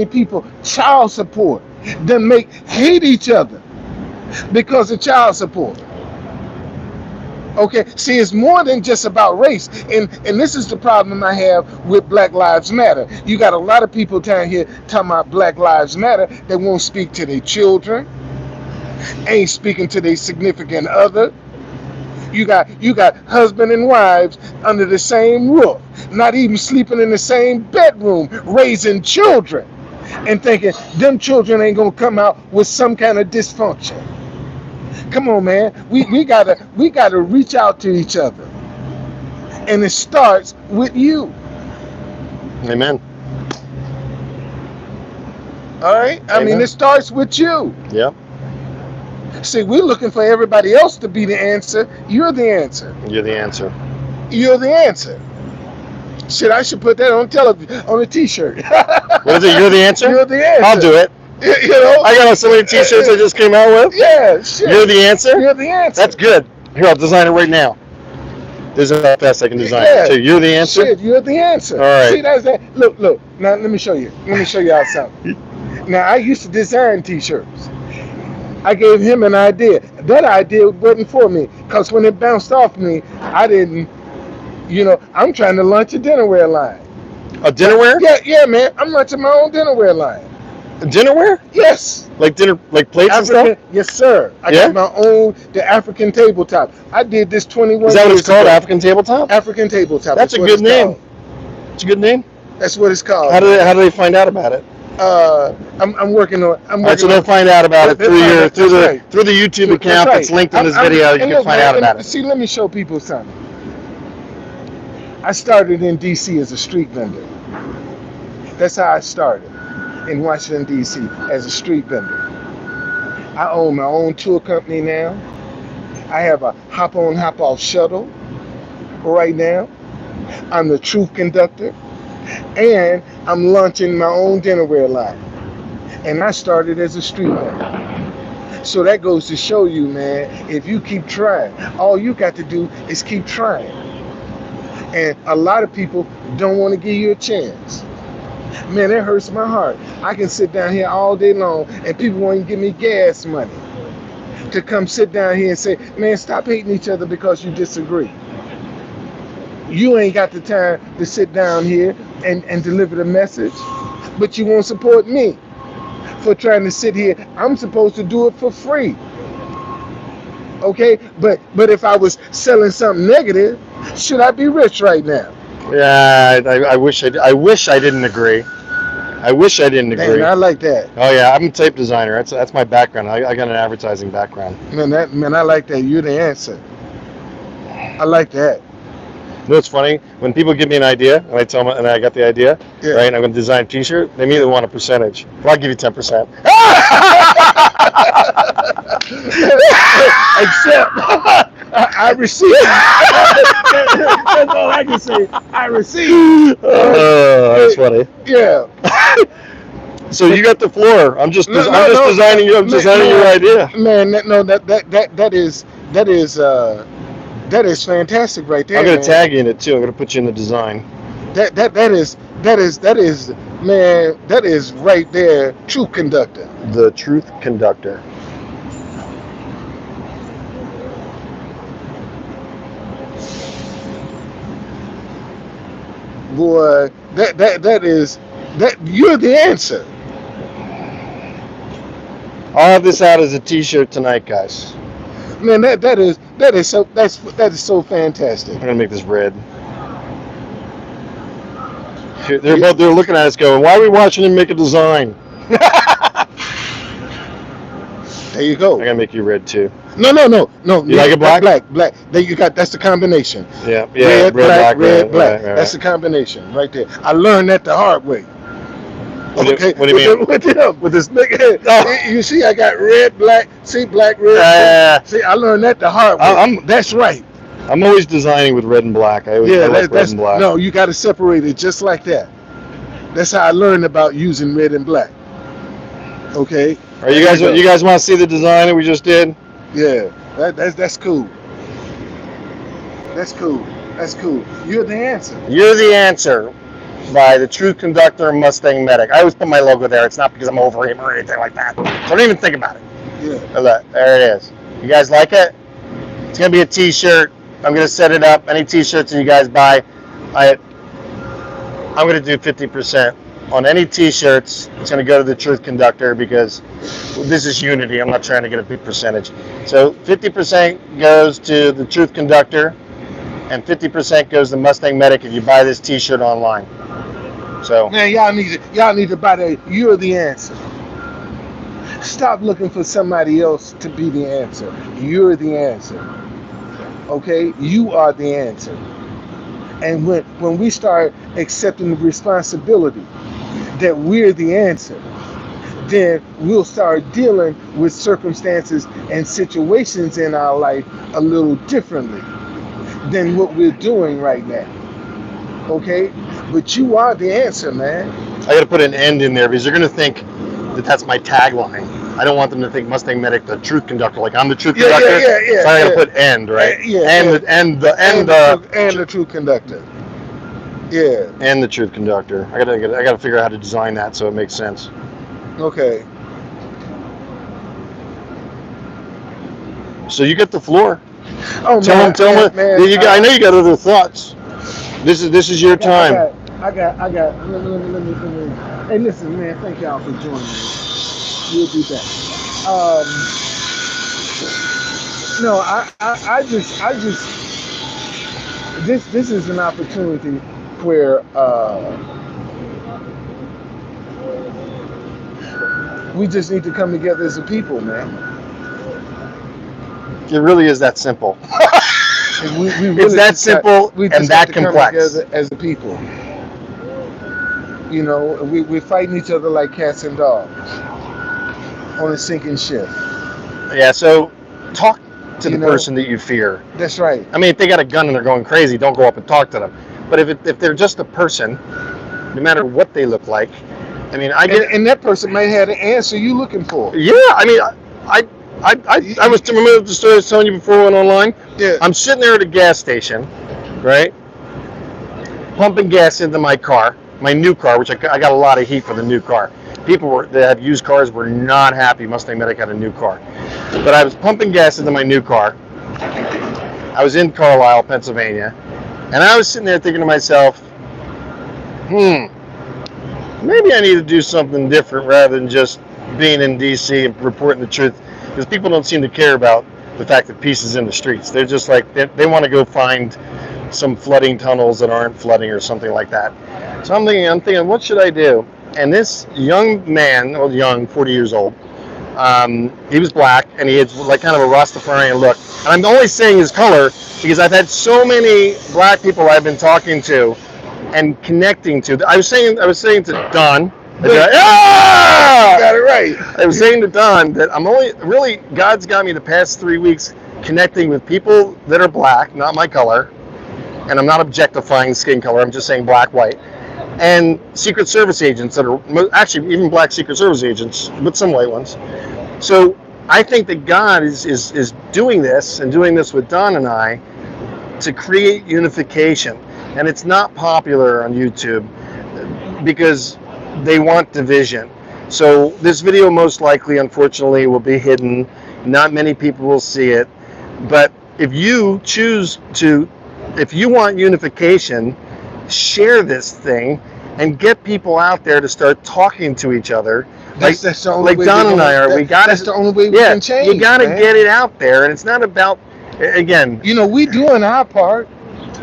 people child support that hate each other because of child support. Okay, see, it's more than just about race, and this is the problem I have with Black Lives Matter. You got a lot of people down here talking about Black Lives Matter that won't speak to their children, ain't speaking to their significant other. You got husband and wives under the same roof, not even sleeping in the same bedroom, raising children, and thinking them children ain't gonna come out with some kind of dysfunction. Come on, man. We gotta reach out to each other, and it starts with you. Amen. All right. Amen. It starts with you. Yeah. See, we're looking for everybody else to be the answer. You're the answer. You're the answer. You're the answer. Shit, I should put that on television, on a T-shirt. What is it? You're the answer? You're the answer. I'll do it. You know? I got so many T-shirts I just came out with. Yeah, shit. You're the answer? You're the answer. That's good. Here, I'll design it right now. There's enough fast I can design it too. You're the answer? Shit, you're the answer. All right. See, that's that. Look. Now, let me show you. Let me show y'all something. Now, I used to design T-shirts. I gave him an idea. That idea wasn't for me, because when it bounced off me, I didn't, I'm trying to launch a dinnerware line. A dinnerware? Yeah, man. I'm launching my own dinnerware line. Dinnerware? Yes. Like plates and stuff? Yes, sir. I got my own, the African tabletop. I did this 21 years ago. Is that what it's called, African tabletop? African tabletop. That's a good name. It's a good name? That's what it's called. How do they find out about it? I'm working on. So they'll find out about it through the YouTube account that's linked in this video. You can find out about it. See, let me show people something. I started in D.C. as a street vendor. That's how I started, in Washington, D.C. as a street vendor. I own my own tour company now. I have a hop-on, hop-off shuttle right now. I'm the Truth Conductor. And I'm launching my own dinnerware line. And I started as a street vendor. So that goes to show you, man, if you keep trying, all you got to do is keep trying. And a lot of people don't want to give you a chance. Man, that hurts my heart. I can sit down here all day long and people won't even give me gas money to come sit down here and say, man, stop hating each other because you disagree. You ain't got the time to sit down here and deliver the message, but you won't support me for trying to sit here. I'm supposed to do it for free. Okay, but if I was selling something negative, should I be rich right now? Yeah, I wish I didn't agree. I wish I didn't agree. Man, I like that. Oh yeah, I'm a tape designer. That's my background. I got an advertising background. Man, I like that. You're the answer. I like that. You know what's funny? When people give me an idea and I tell them, and I got the idea, right? And I'm going to design a T-shirt. They immediately want a percentage. Well, I'll give you 10%. Except I receive. That's all I can say. I receive. Oh, that's funny. Yeah. So you got the floor. I'm just designing you. I'm designing your idea. Man, that is fantastic right there. I'm gonna tag you in it too. I'm gonna put you in the design. That is man, that is right there. Truth Conductor. The Truth Conductor. Boy, that you're the answer. I'll have this out as a T-shirt tonight, guys. Man, that is so fantastic. I'm gonna make this red. They're looking at us going, why are we watching him make a design? There you go. I gotta make you red too. No. You like it black? Black. There you got. That's the combination. Yeah. Red, black. Right. That's the combination right there. I learned that the hard way. Okay. What do you mean? With this big head. Oh. You see, I got red, black. See, black, red. See, I learned that the hard way. That's right. I'm always designing with red and black. I like red and black. No, you got to separate it just like that. That's how I learned about using red and black. Okay. Are you guys want to see the design that we just did? Yeah. That's cool. That's cool. You're the answer. You're the answer. By the Truth Conductor and MustangMedic. I always put my logo there. It's not because I'm over him or anything like that. So don't even think about it. Yeah. Look, there it is. You guys like it? It's gonna be a T-shirt. I'm gonna set it up. Any T-shirts that you guys buy, I'm gonna do 50% on any T-shirts. It's gonna go to the Truth Conductor because this is unity. I'm not trying to get a big percentage. So 50% goes to the Truth Conductor, and 50% goes to MustangMedic if you buy this T-shirt online. So man, y'all need to buy that. You're the answer. Stop looking for somebody else to be the answer. You're the answer. Okay? You are the answer. And when we start accepting the responsibility that we're the answer, then we'll start dealing with circumstances and situations in our life a little differently than what we're doing right now. Okay, but you are the answer, man. I got to put an end in there because they're going to think that that's my tagline. I don't want them to think Mustang Medic, the Truth Conductor, like I'm the Truth Conductor. So I got to put end, right? The Truth Conductor. Yeah. And the Truth Conductor. I got to figure out how to design that so it makes sense. Okay. So you get the floor. Oh, tell them. Man, I know you got other thoughts. This is your time. I got. Let me. Hey, listen, man. Thank y'all for joining me. We'll be back. No, I just. This is an opportunity where we just need to come together as a people, man. It really is that simple. We really it's that simple and that complex. Come as a people. You know, we're fighting each other like cats and dogs on a sinking ship. Yeah, so talk to the person that you fear. That's right. I mean, if they got a gun and they're going crazy, don't go up and talk to them. But if they're just a person, no matter what they look like, I mean, and that person may have the answer you're looking for. Yeah, I mean, I was, remember the story I was telling you before I went online? Yeah. I'm sitting there at a gas station, right? Pumping gas into my car, my new car, which I got a lot of heat for the new car. People that have used cars were not happy Mustang Medic had a new car. But I was pumping gas into my new car. I was in Carlisle, Pennsylvania, and I was sitting there thinking to myself, maybe I need to do something different rather than just being in DC and reporting the truth, because people don't seem to care about the fact that peace is in the streets. They're just like, they want to go find some flooding tunnels that aren't flooding or something like that. So I'm thinking, what should I do? And this young man, well, young, 40 years old, he was black, and he had like kind of a Rastafarian look. And I'm only saying his color because I've had so many black people I've been talking to and connecting to. I was saying to Don, got it right. I was saying to Don that I'm really, God's got me the past 3 weeks connecting with people that are black, not my color, and I'm not objectifying skin color, I'm just saying black, white, and Secret Service agents that are actually even black Secret Service agents, but some white ones. So I think that God is doing this and doing this with Don and I to create unification. And it's not popular on YouTube because they want division. So this video most likely, unfortunately, will be hidden. Not many people will see it. But if you choose to, if you want unification, share this thing and get people out there to start talking to each other. That's the only way Don and I are. That's the only way we can change. You got to get it out there, and it's not about, again. You know, we doing our part.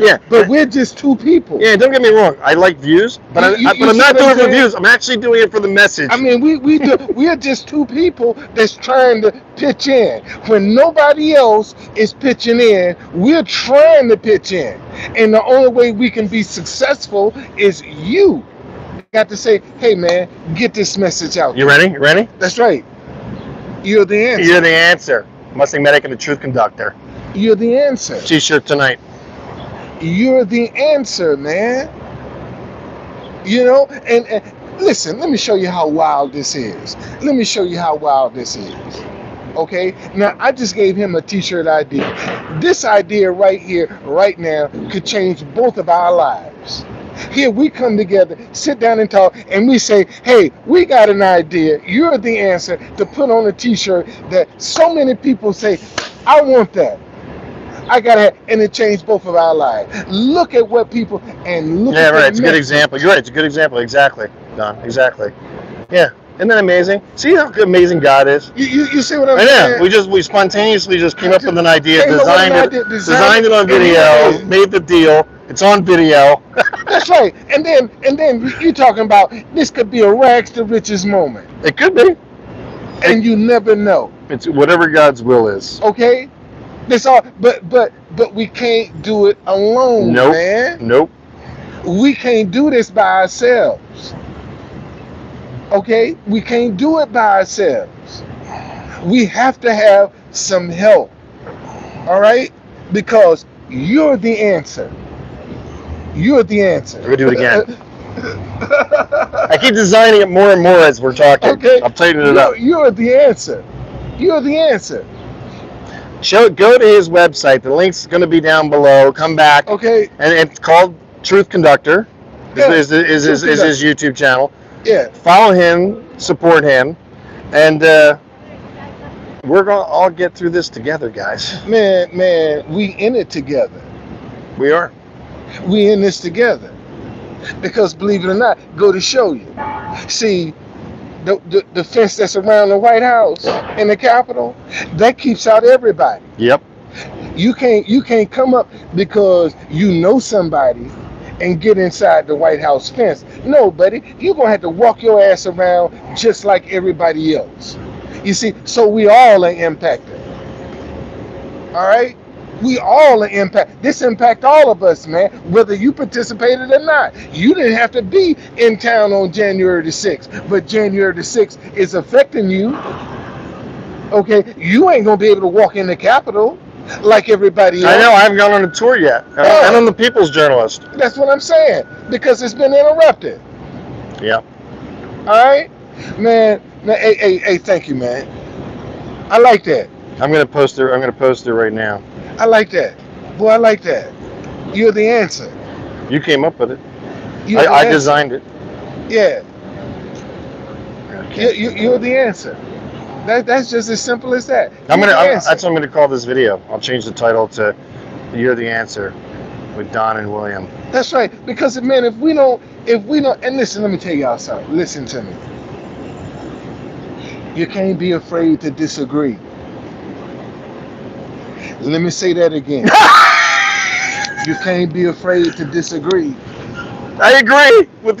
Yeah, but we're just two people. Yeah, don't get me wrong. I like views, but I'm not doing it for views. I'm actually doing it for the message. I mean, we're just two people that's trying to pitch in. When nobody else is pitching in, we're trying to pitch in. And the only way we can be successful is you got to say, hey, man, get this message out. You ready? You ready? That's right. You're the answer. You're the answer. Mustang Medic and the Truth Conductor. You're the answer. T-shirt tonight. You're the answer, man. You know, and listen, let me show you how wild this is. Let me show you how wild this is. Okay? Now, I just gave him a t-shirt idea. This idea right here, right now, could change both of our lives. Here we come together, sit down and talk, and we say, hey, we got an idea. You're the answer, to put on a t-shirt that so many people say, I want that. I gotta have, and it changed both of our lives. Look at what people, and look at right, it's a good example. You're right, it's a good example. Exactly, Don, exactly. Yeah, isn't that amazing? See how amazing God is? You see what I'm saying? Yeah, we spontaneously just came up with an idea, designed it on video, made the deal. It's on video. That's right. And then you're talking about this could be a rags to riches moment. It could be. And you never know. It's whatever God's will is. Okay? That's all, but we can't do it alone, man. Nope. We can't do this by ourselves. Okay? We can't do it by ourselves. We have to have some help. All right? Because you're the answer. You're the answer. We're gonna do it again. I keep designing it more and more as we're talking. Okay. I'm tightening it up. You're the answer. You're the answer. Go to his website. The link's going to be down below. Come back. Okay. And it's called Truth Conductor. Yeah, Is his YouTube channel. Yeah. Follow him. Support him. And we're going to all get through this together, guys. Man, we in it together. We are. We in this together. Because believe it or not, go to show you. See, the fence that's around the White House and the Capitol, that keeps out everybody. Yep. You can't come up because you know somebody and get inside the White House fence. No, buddy, you're gonna have to walk your ass around just like everybody else. You see, so we all are impacted. All right? We all are impacted. This impact all of us, man, whether you participated or not. You didn't have to be in town on January the 6th, but January the 6th is affecting you. Okay? You ain't going to be able to walk in the Capitol like everybody else. I know. I haven't gone on a tour yet. And I'm the People's Journalist. That's what I'm saying, because it's been interrupted. Yep. All right? Man, hey, thank you, man. I like that. I'm going to post it right now. I like that. Boy, I like that. You're the answer. You came up with it. I designed it. Yeah. Okay. You're the answer. That's just as simple as that. That's what I'm gonna call this video. I'll change the title to "You're the Answer" with Don and William. That's right. Because man, if we don't, and listen, let me tell y'all something. Listen to me. You can't be afraid to disagree. Let me say that again. You can't be afraid to disagree. I agree with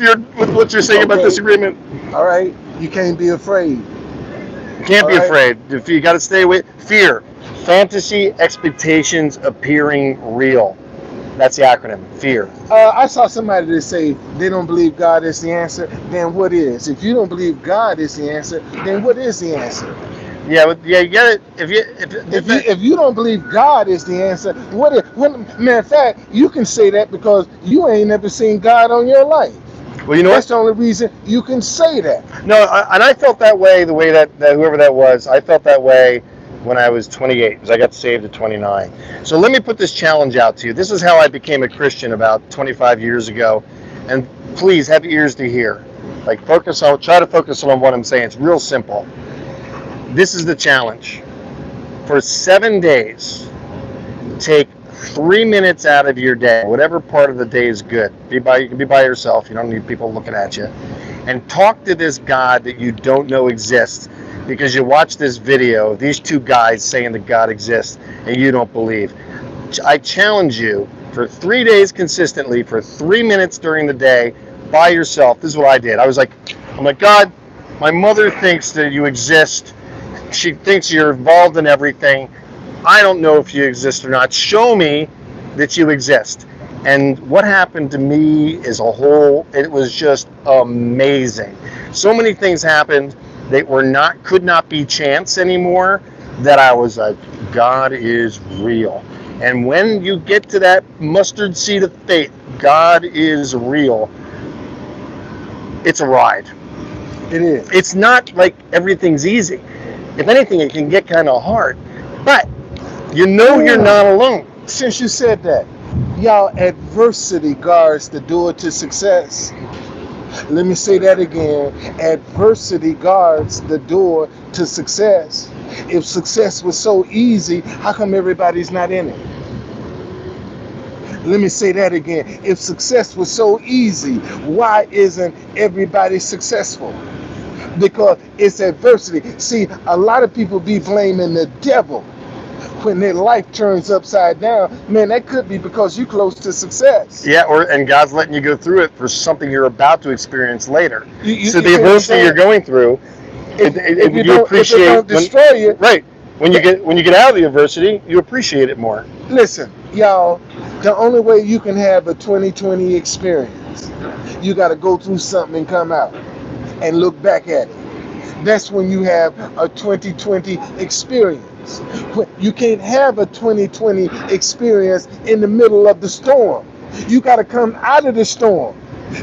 what you're saying about disagreement. All right, you can't be afraid. You can't be afraid. If you got to stay away. Fear, fantasy, expectations appearing real. That's the acronym. Fear. I saw somebody that say they don't believe God is the answer. Then what is? If you don't believe God is the answer, then what is the answer? Yeah, you get it. If you don't believe God is the answer, what is? Matter of fact, you can say that because you ain't never seen God on your life. Well, you know that's the only reason you can say that. No, and I felt that way. The way that whoever that was, I felt that way when I was 28, because I got saved at 29. So let me put this challenge out to you. This is how I became a Christian about 25 years ago, and please have ears to hear. Try to focus on what I'm saying. It's real simple. This is the challenge. For 7 days, take 3 minutes out of your day, whatever part of the day is good. You can be by yourself. You don't need people looking at you. And talk to this God that you don't know exists, because you watch this video, these two guys saying that God exists, and you don't believe. I challenge you for 3 days consistently, for 3 minutes during the day, by yourself. This is what I did. I'm like, God, my mother thinks that you exist. She thinks you're involved in everything. I don't know if you exist or not. Show me that you exist. And what happened to me is it was just amazing. So many things happened that could not be chance anymore, that I was like, God is real. And when you get to that mustard seed of faith, God is real, it's a ride. It is. It's not like everything's easy. If anything, it can get kind of hard. But you're not alone. Since you said that, y'all, adversity guards the door to success. Let me say that again. Adversity guards the door to success. If success was so easy, how come everybody's not in it? Let me say that again. If success was so easy, why isn't everybody successful? Because it's adversity. See, a lot of people be blaming the devil when their life turns upside down. Man, that could be because you're close to success. Yeah, and God's letting you go through it for something you're about to experience later. So the adversity you're going through, if it don't destroy you. Right. When you get out of the adversity, you appreciate it more. Listen, y'all, the only way you can have a 2020 experience, you got to go through something and come out and look back at it. That's when you have a 2020 experience. You can't have a 2020 experience in the middle of the storm. You got to come out of the storm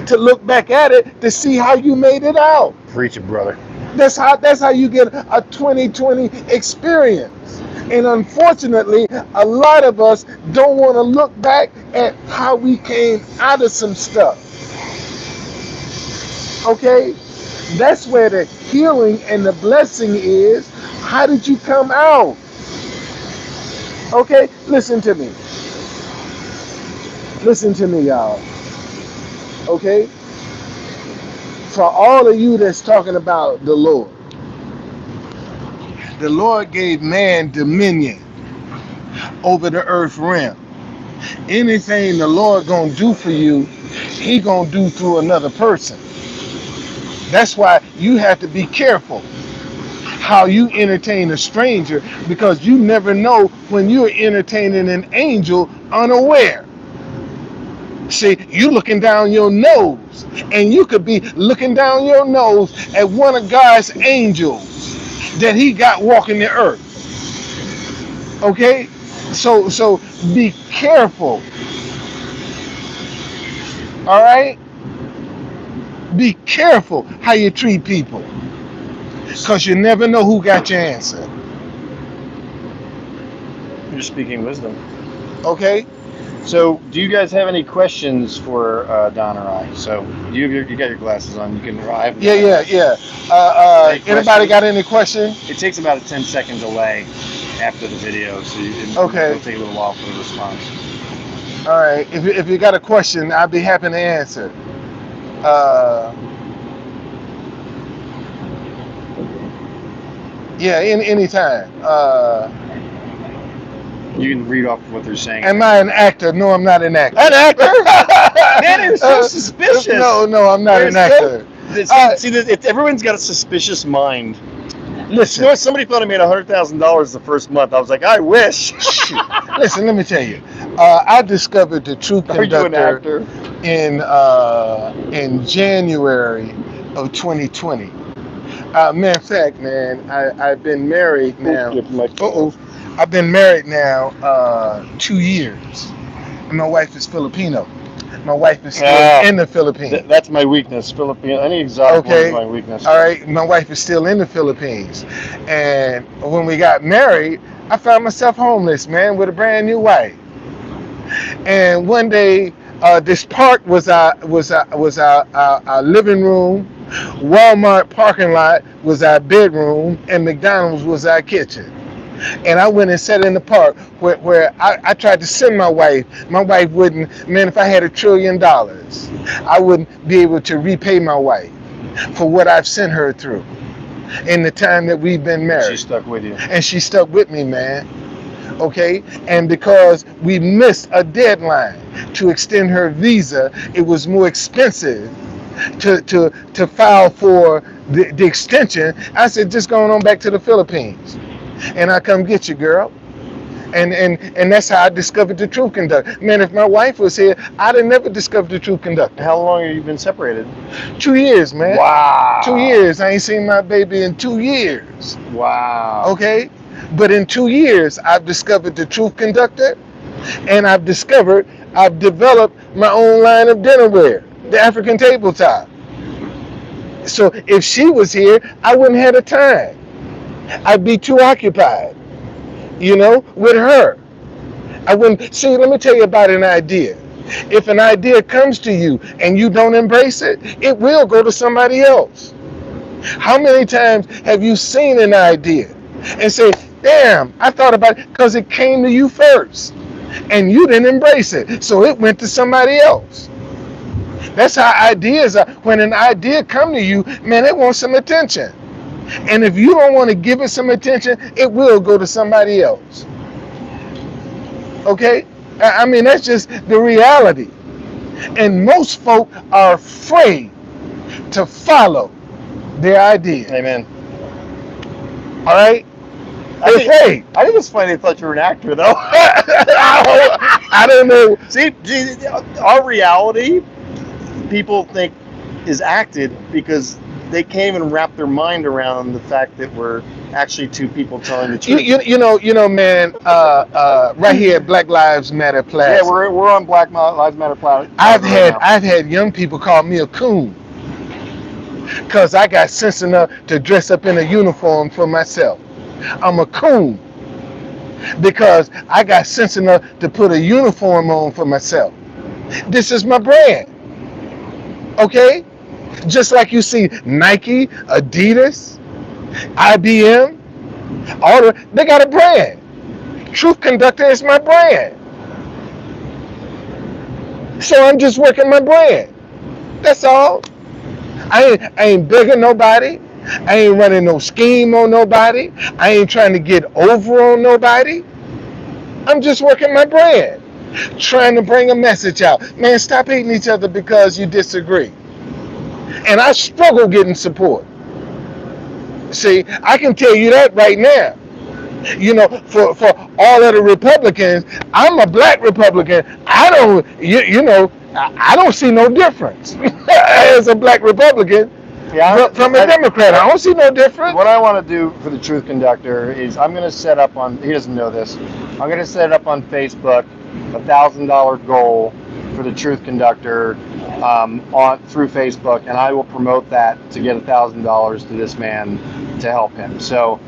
to look back at it to see how you made it out. Preach it, brother. That's how you get a 2020 experience. And unfortunately, a lot of us don't want to look back at how we came out of some stuff. Okay? That's where the healing and the blessing is. How did you come out? Okay? Listen to me. Listen to me, y'all. Okay? For all of you that's talking about the Lord gave man dominion over the earth realm. Anything the Lord gonna do for you, he gonna do through another person. That's why you have to be careful how you entertain a stranger, because you never know when you're entertaining an angel unaware. See, you looking down your nose, and you could be looking down your nose at one of God's angels that he got walking the earth. Okay? So be careful. All right? Be careful how you treat people, because you never know who got your answer. You're speaking wisdom. Okay? So, do you guys have any questions for Don or I? So, you got your glasses on. You can. Yeah. Anybody got any questions? It takes about a 10-second delay after the video, so it'll take a little while for the response. All right. If you got a question, I'd be happy to answer. Anytime. You can read off what they're saying. Am I an actor? No, I'm not an actor. An actor? Man, it's so suspicious. No, I'm not an actor. Everyone's got a suspicious mind. Listen. You know, somebody thought I made $100,000 the first month. I was like, I wish. Listen, let me tell you. I discovered the Truth Conductor in January of 2020. Matter of fact, man, I've been married now. I've been married now 2 years, and my wife is Filipino. My wife is still in the Philippines. That's my weakness, Filipino. Any exotic one is my weakness. All right, my wife is still in the Philippines, and when we got married, I found myself homeless, man, with a brand new wife. And one day, this park was our living room, Walmart parking lot was our bedroom, and McDonald's was our kitchen. And I went and sat in the park where I tried to send my wife. My wife wouldn't. Man, if I had $1 trillion, I wouldn't be able to repay my wife for what I've sent her through in the time that we've been married. She stuck with you. And she stuck with me, man. Okay? And because we missed a deadline to extend her visa, it was more expensive to file for the extension. I said, just going on back to the Philippines. And I come get you, girl. And that's how I discovered the Truth Conductor. Man, if my wife was here, I'd have never discovered the Truth Conductor. How long have you been separated? 2 years, man. Wow. 2 years. I ain't seen my baby in 2 years. Wow. Okay? But in 2 years, I've discovered the Truth Conductor, and I've developed my own line of dinnerware, the African tabletop. So if she was here, I wouldn't have the time. I'd be too occupied, with her. I wouldn't. See, let me tell you about an idea. If an idea comes to you and you don't embrace it, it will go to somebody else. How many times have you seen an idea and say, damn, I thought about it, because it came to you first and you didn't embrace it, so it went to somebody else. That's how ideas are. When an idea come to you, man, it wants some attention. And if you don't want to give it some attention, it will go to somebody else. Okay? I mean, that's just the reality. And most folk are afraid to follow their idea. Amen. All right? I think it's funny they thought you were an actor, though. I don't know. See, our reality, people think, is acted because they can't even wrap their mind around the fact that we're actually two people telling the truth. You know, man. Right here at Black Lives Matter Plaza. Yeah, we're on Black Lives Matter Plaza. I've had young people call me a coon because I got sense enough to dress up in a uniform for myself. I'm a coon because I got sense enough to put a uniform on for myself. This is my brand. Okay? Just like you see Nike, Adidas, IBM, they got a brand. Truth Conductor is my brand. So I'm just working my brand. That's all. I ain't begging nobody. I ain't running no scheme on nobody. I ain't trying to get over on nobody. I'm just working my brand. Trying to bring a message out. Man, stop hating each other because you disagree. And I struggle getting support. See, I can tell you that right now. You know, for all of the Republicans, I'm a black Republican. I don't, I don't see no difference as a black Republican from a Democrat. I don't see no difference. What I want to do for the Truth Conductor is I'm going to set up on, he doesn't know this, I'm going to set up on Facebook $1,000 goal for the Truth Conductor through Facebook, and I will promote that to get $1,000 to this man to help him. So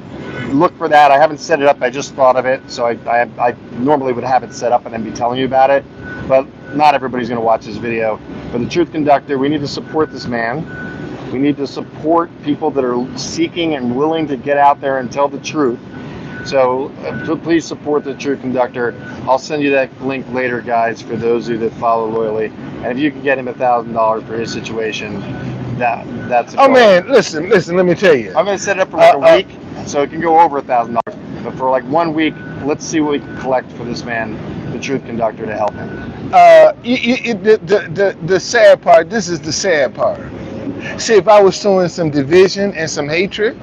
look for that. I haven't set it up. I just thought of it. So I normally would have it set up and then be telling you about it. But not everybody's going to watch this video. For the Truth Conductor, we need to support this man. We need to support people that are seeking and willing to get out there and tell the truth. So please support the Truth Conductor. I'll send you that link later, guys, for those of you that follow loyally. And if you can get him $1,000 for his situation, that's a goal. Man, listen, let me tell you. I'm going to set it up for like a week, so it can go over $1,000. But for like 1 week, let's see what we can collect for this man, the Truth Conductor, to help him. The sad part, this is the sad part. See, if I was sowing some division and some hatred,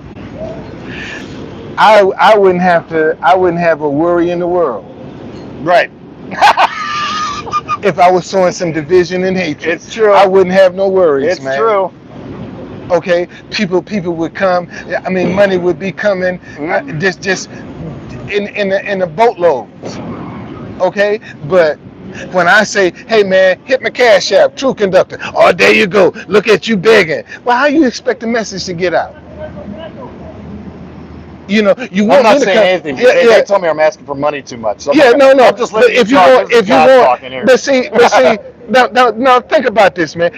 I wouldn't have a worry in the world. Right. If I was sowing some division and hatred, it's true. I wouldn't have no worries, man. It's true. Okay, people would come. I mean, money would be coming, just in the boatloads. Okay, but when I say, hey man, hit my Cash App, Truth Conductor. Oh, there you go. Look at you begging. Well, how you expect the message to get out? You know, you want I'm not me to saying anything. They told me I'm asking for money too much. So no. I'm just letting if you want, but see, now think about this, man.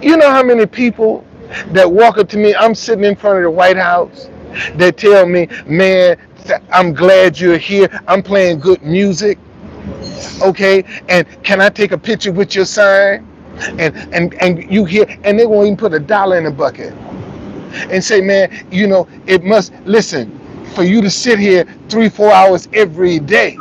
You know how many people that walk up to me? I'm sitting in front of the White House. They tell me, man, I'm glad you're here. I'm playing good music. Okay, and can I take a picture with your sign? And you hear, and they won't even put $1 in the bucket and say, man, you know, it must, listen, for you to sit here 3-4 hours every day.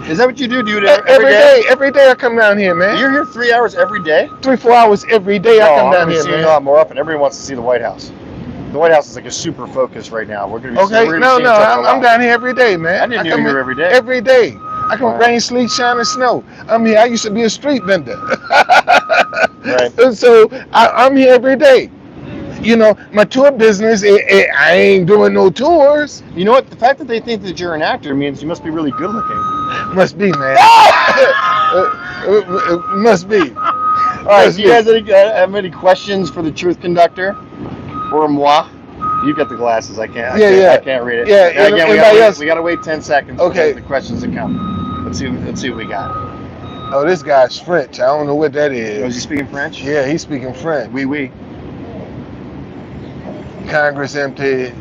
Is that what you do? Do you do every day? Every day I come down here, man. You're here 3 hours every day? 3-4 hours every day I come down here, man. I'm a lot more often. Everyone wants to see the White House. The White House is like a super focus right now. We're going to be I'm down here every day, man. I didn't know you were here every day. Every day. I come rain, sleet, shine, and snow. I'm here. I used to be a street vendor. Right. So I'm here every day. You know, my tour business, I ain't doing no tours. You know what? The fact that they think that you're an actor means you must be really good looking. Must be, man. Must be. All right, do you guys have any questions for the Truth Conductor? Or moi? You got the glasses. I can't read it. Yeah. Again, we got to wait 10 seconds for the questions to come. Let's see what we got. Oh, this guy's French. I don't know what that is. Oh, is he speaking French? Yeah, he's speaking French. Oui. Congress empty.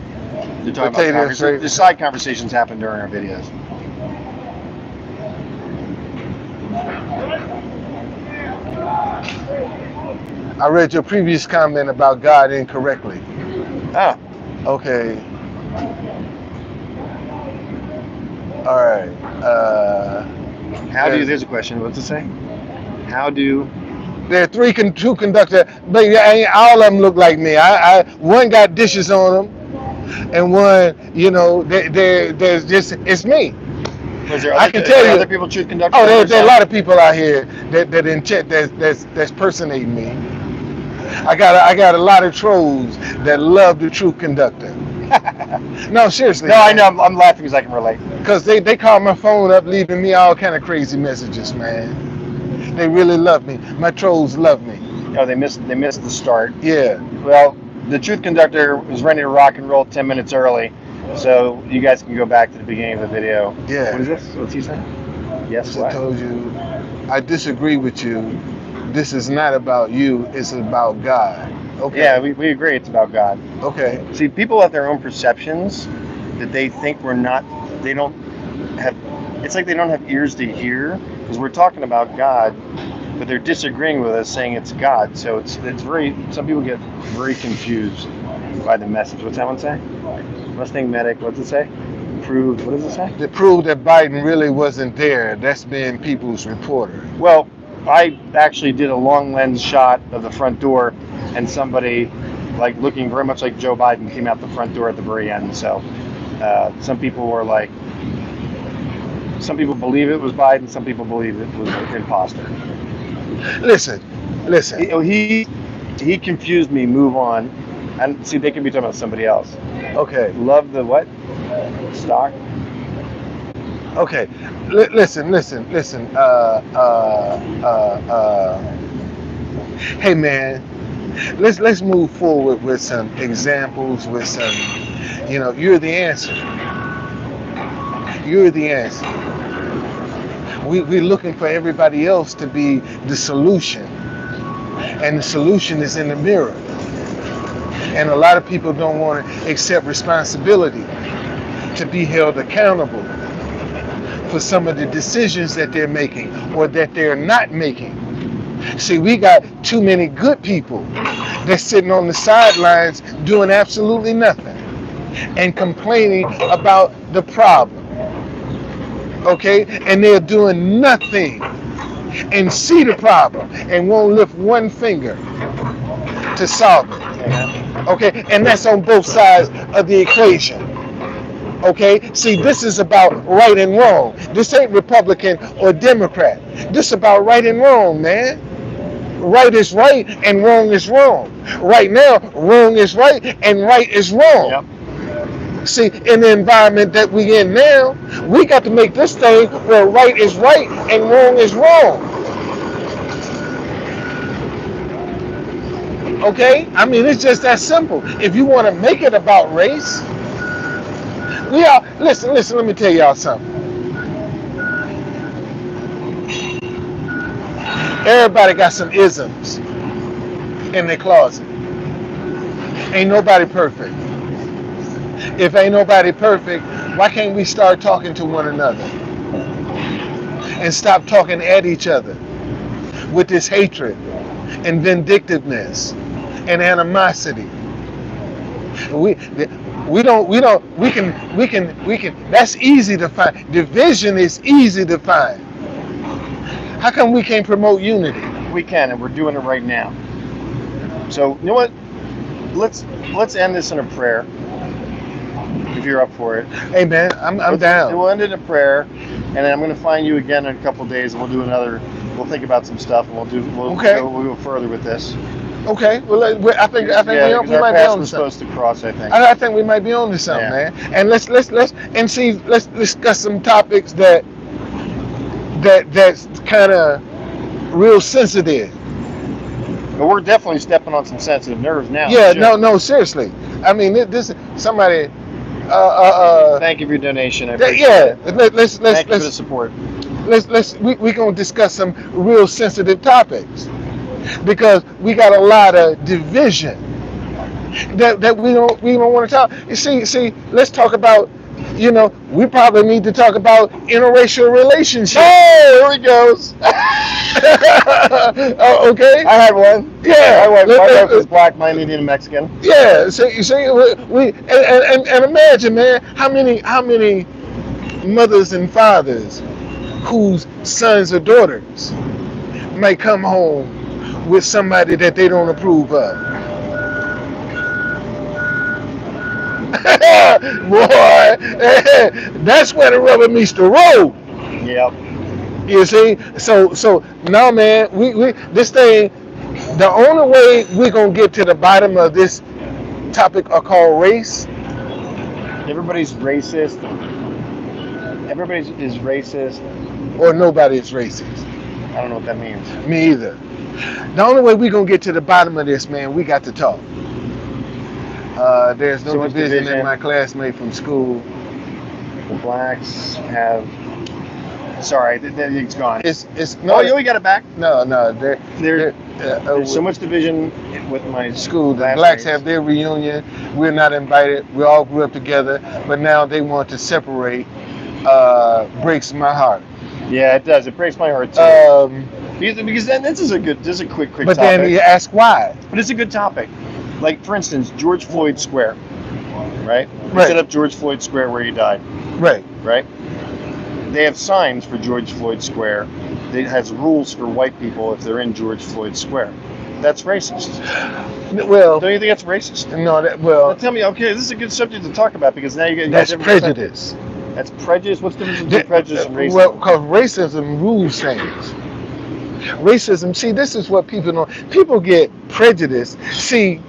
You're talking about Congress. The side conversations happen during our videos. I read your previous comment about God incorrectly. Ah. Okay. All right. There's a question. What's it say? How do... There are 3 Truth Conductor, but all of them look like me. One got dishes on them, and one, you know, there's just, it's me. I can tell you. Other people Truth Conductor? Oh, there's a lot of people out here that's personating me. I got a lot of trolls that love the Truth Conductor. No, seriously. No, I know. I'm laughing because I can relate. Because they call my phone up, leaving me all kind of crazy messages, man. They really love me. My trolls love me. Oh, they missed the start. Yeah. Well, the Truth Conductor was ready to rock and roll 10 minutes early, so you guys can go back to the beginning of the video. Yeah. What is this? What's he saying? Yes, I what? told you, I disagree with you. This is not about you. It's about God. Okay. Yeah, we agree it's about God. Okay. See, people have their own perceptions that they think we're not, they don't have, it's like they don't have ears to hear, because we're talking about God, but they're disagreeing with us saying it's God. So it's very, some people get very confused by the message. What's that one say? MustangMedic, what's it say? Proved, what does it say? To prove that Biden really wasn't there, that's been people's reporter. Well, I actually did a long lens shot of the front door, and somebody, like looking very much like Joe Biden, came out the front door at the very end. So some people were like, some people believe it was Biden, some people believe it was an imposter. Listen. He confused me. Move on. And see, they could be talking about somebody else. Okay. Love the what? Stock. Okay. Listen. Hey man, let's move forward with some examples, with some, you're the answer. You're the answer. We're looking for everybody else to be the solution, and the solution is in the mirror. And a lot of people don't want to accept responsibility, to be held accountable for some of the decisions that they're making or that they're not making. See, we got too many good people that's sitting on the sidelines doing absolutely nothing and complaining about the problem. Okay? And they're doing nothing and see the problem and won't lift one finger to solve it. Okay? And that's on both sides of the equation. Okay? See, this is about right and wrong. This ain't Republican or Democrat. This is about right and wrong, man. Right is right and wrong is wrong. Right now, wrong is right and right is wrong. Yep. See, in the environment that we in now, we got to make this thing where right is right and wrong is wrong. Okay? I mean, it's just that simple. If you want to make it about race, listen, let me tell y'all something. Everybody got some isms in their closet. Ain't nobody perfect. If ain't nobody perfect, why can't we start talking to one another and stop talking at each other with this hatred and vindictiveness and animosity? We can, that's easy to find. Division is easy to find. How come we can't promote unity? We can, and we're doing it right now. So, you know what? Let's end this in a prayer. If you're up for it. Hey man, I'm down. We'll end it in a prayer, and then I'm going to find you again in a couple of days, and we'll do another. We'll think about some stuff, and we'll go further with this. Okay. Well, I think we might be on to supposed to cross. I think. I think we might be on to something, man. And let's discuss some topics that's kind of real sensitive. But we're definitely stepping on some sensitive nerves now. Yeah. No. Seriously. I mean, this somebody. Thank you for your donation. I appreciate it. Thank you for the support. We're gonna discuss some real sensitive topics because we got a lot of division that we don't want to talk. You see, let's talk about. We probably need to talk about interracial relationships. Oh, here he goes. Okay. I had one. Yeah. My wife was black, mine Indian and Mexican. Yeah. So you see, we imagine, man, how many mothers and fathers whose sons or daughters may come home with somebody that they don't approve of. Boy, that's where the rubber meets the road. Yep. You see, so no, man, we this thing. The only way we're gonna get to the bottom of this topic called race everybody's racist. Everybody is racist. or nobody is racist. I don't know what that means. Me either. The only way we're going to get to the bottom of this, man, we got to talk. There's no So much division in division. my classmate from school. The blacks have. Sorry, it's gone. It's Oh, you got it back. no. There's so much division with my school. The classmates. blacks have their reunion. We're not invited. We all grew up together, but now they want to separate. Breaks my heart. Yeah, it does. It breaks my heart too. Because then this is a quick But topic. then you ask why. But it's a good topic. Like for instance, George Floyd Square, right? They Right. set up George Floyd Square where he died, Right. right? They have signs for George Floyd Square. It has rules for white people if they're in George Floyd Square. That's racist. Well, Don't you think that's racist? no. Now tell me, okay, this is a good subject to talk about because now you get That's prejudice. That's prejudice. What's the difference between prejudice and racism? Well, because racism rules things. Racism. See, this is what people know. People get prejudiced. See,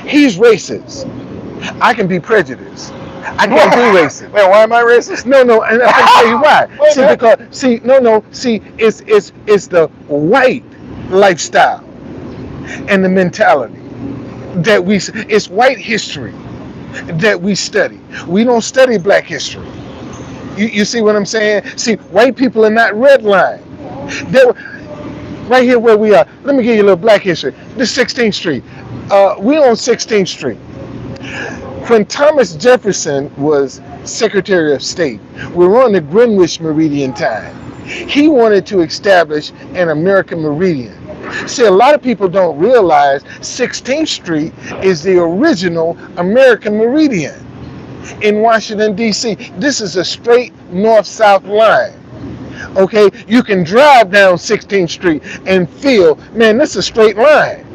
he's racist. I can be prejudiced. I can't be racist. Wait, why am I racist? No, and I'm gonna tell you why. Wait, See, man. because it's the white lifestyle and the mentality that it's white history that we study. We don't study black history. You see what I'm saying? See, white people are not redlined. Right here where we are. Let me give you a little black history. This 16th Street. We on 16th Street. When Thomas Jefferson was Secretary of State, we were on the Greenwich Meridian time. He wanted to establish an American meridian. See, a lot of people don't realize 16th Street is the original American meridian in Washington, D.C. This is a straight north-south line. Okay, you can drive down 16th Street and feel, man, this is a straight line.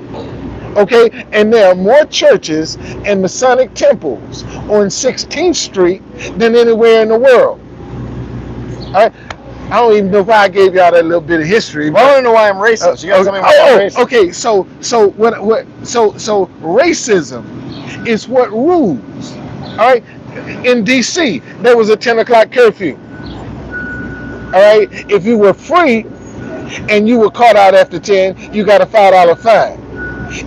Okay, and there are more churches and Masonic temples on 16th Street than anywhere in the world. All right, I don't even know why I gave y'all that little bit of history. Well, I don't know why I'm racist. You gotta tell me why I'm racist. Okay, so racism is what rules. All right, in D.C. there was a 10 o'clock curfew. All right, if you were free and you were caught out after 10, you got a $5 fine.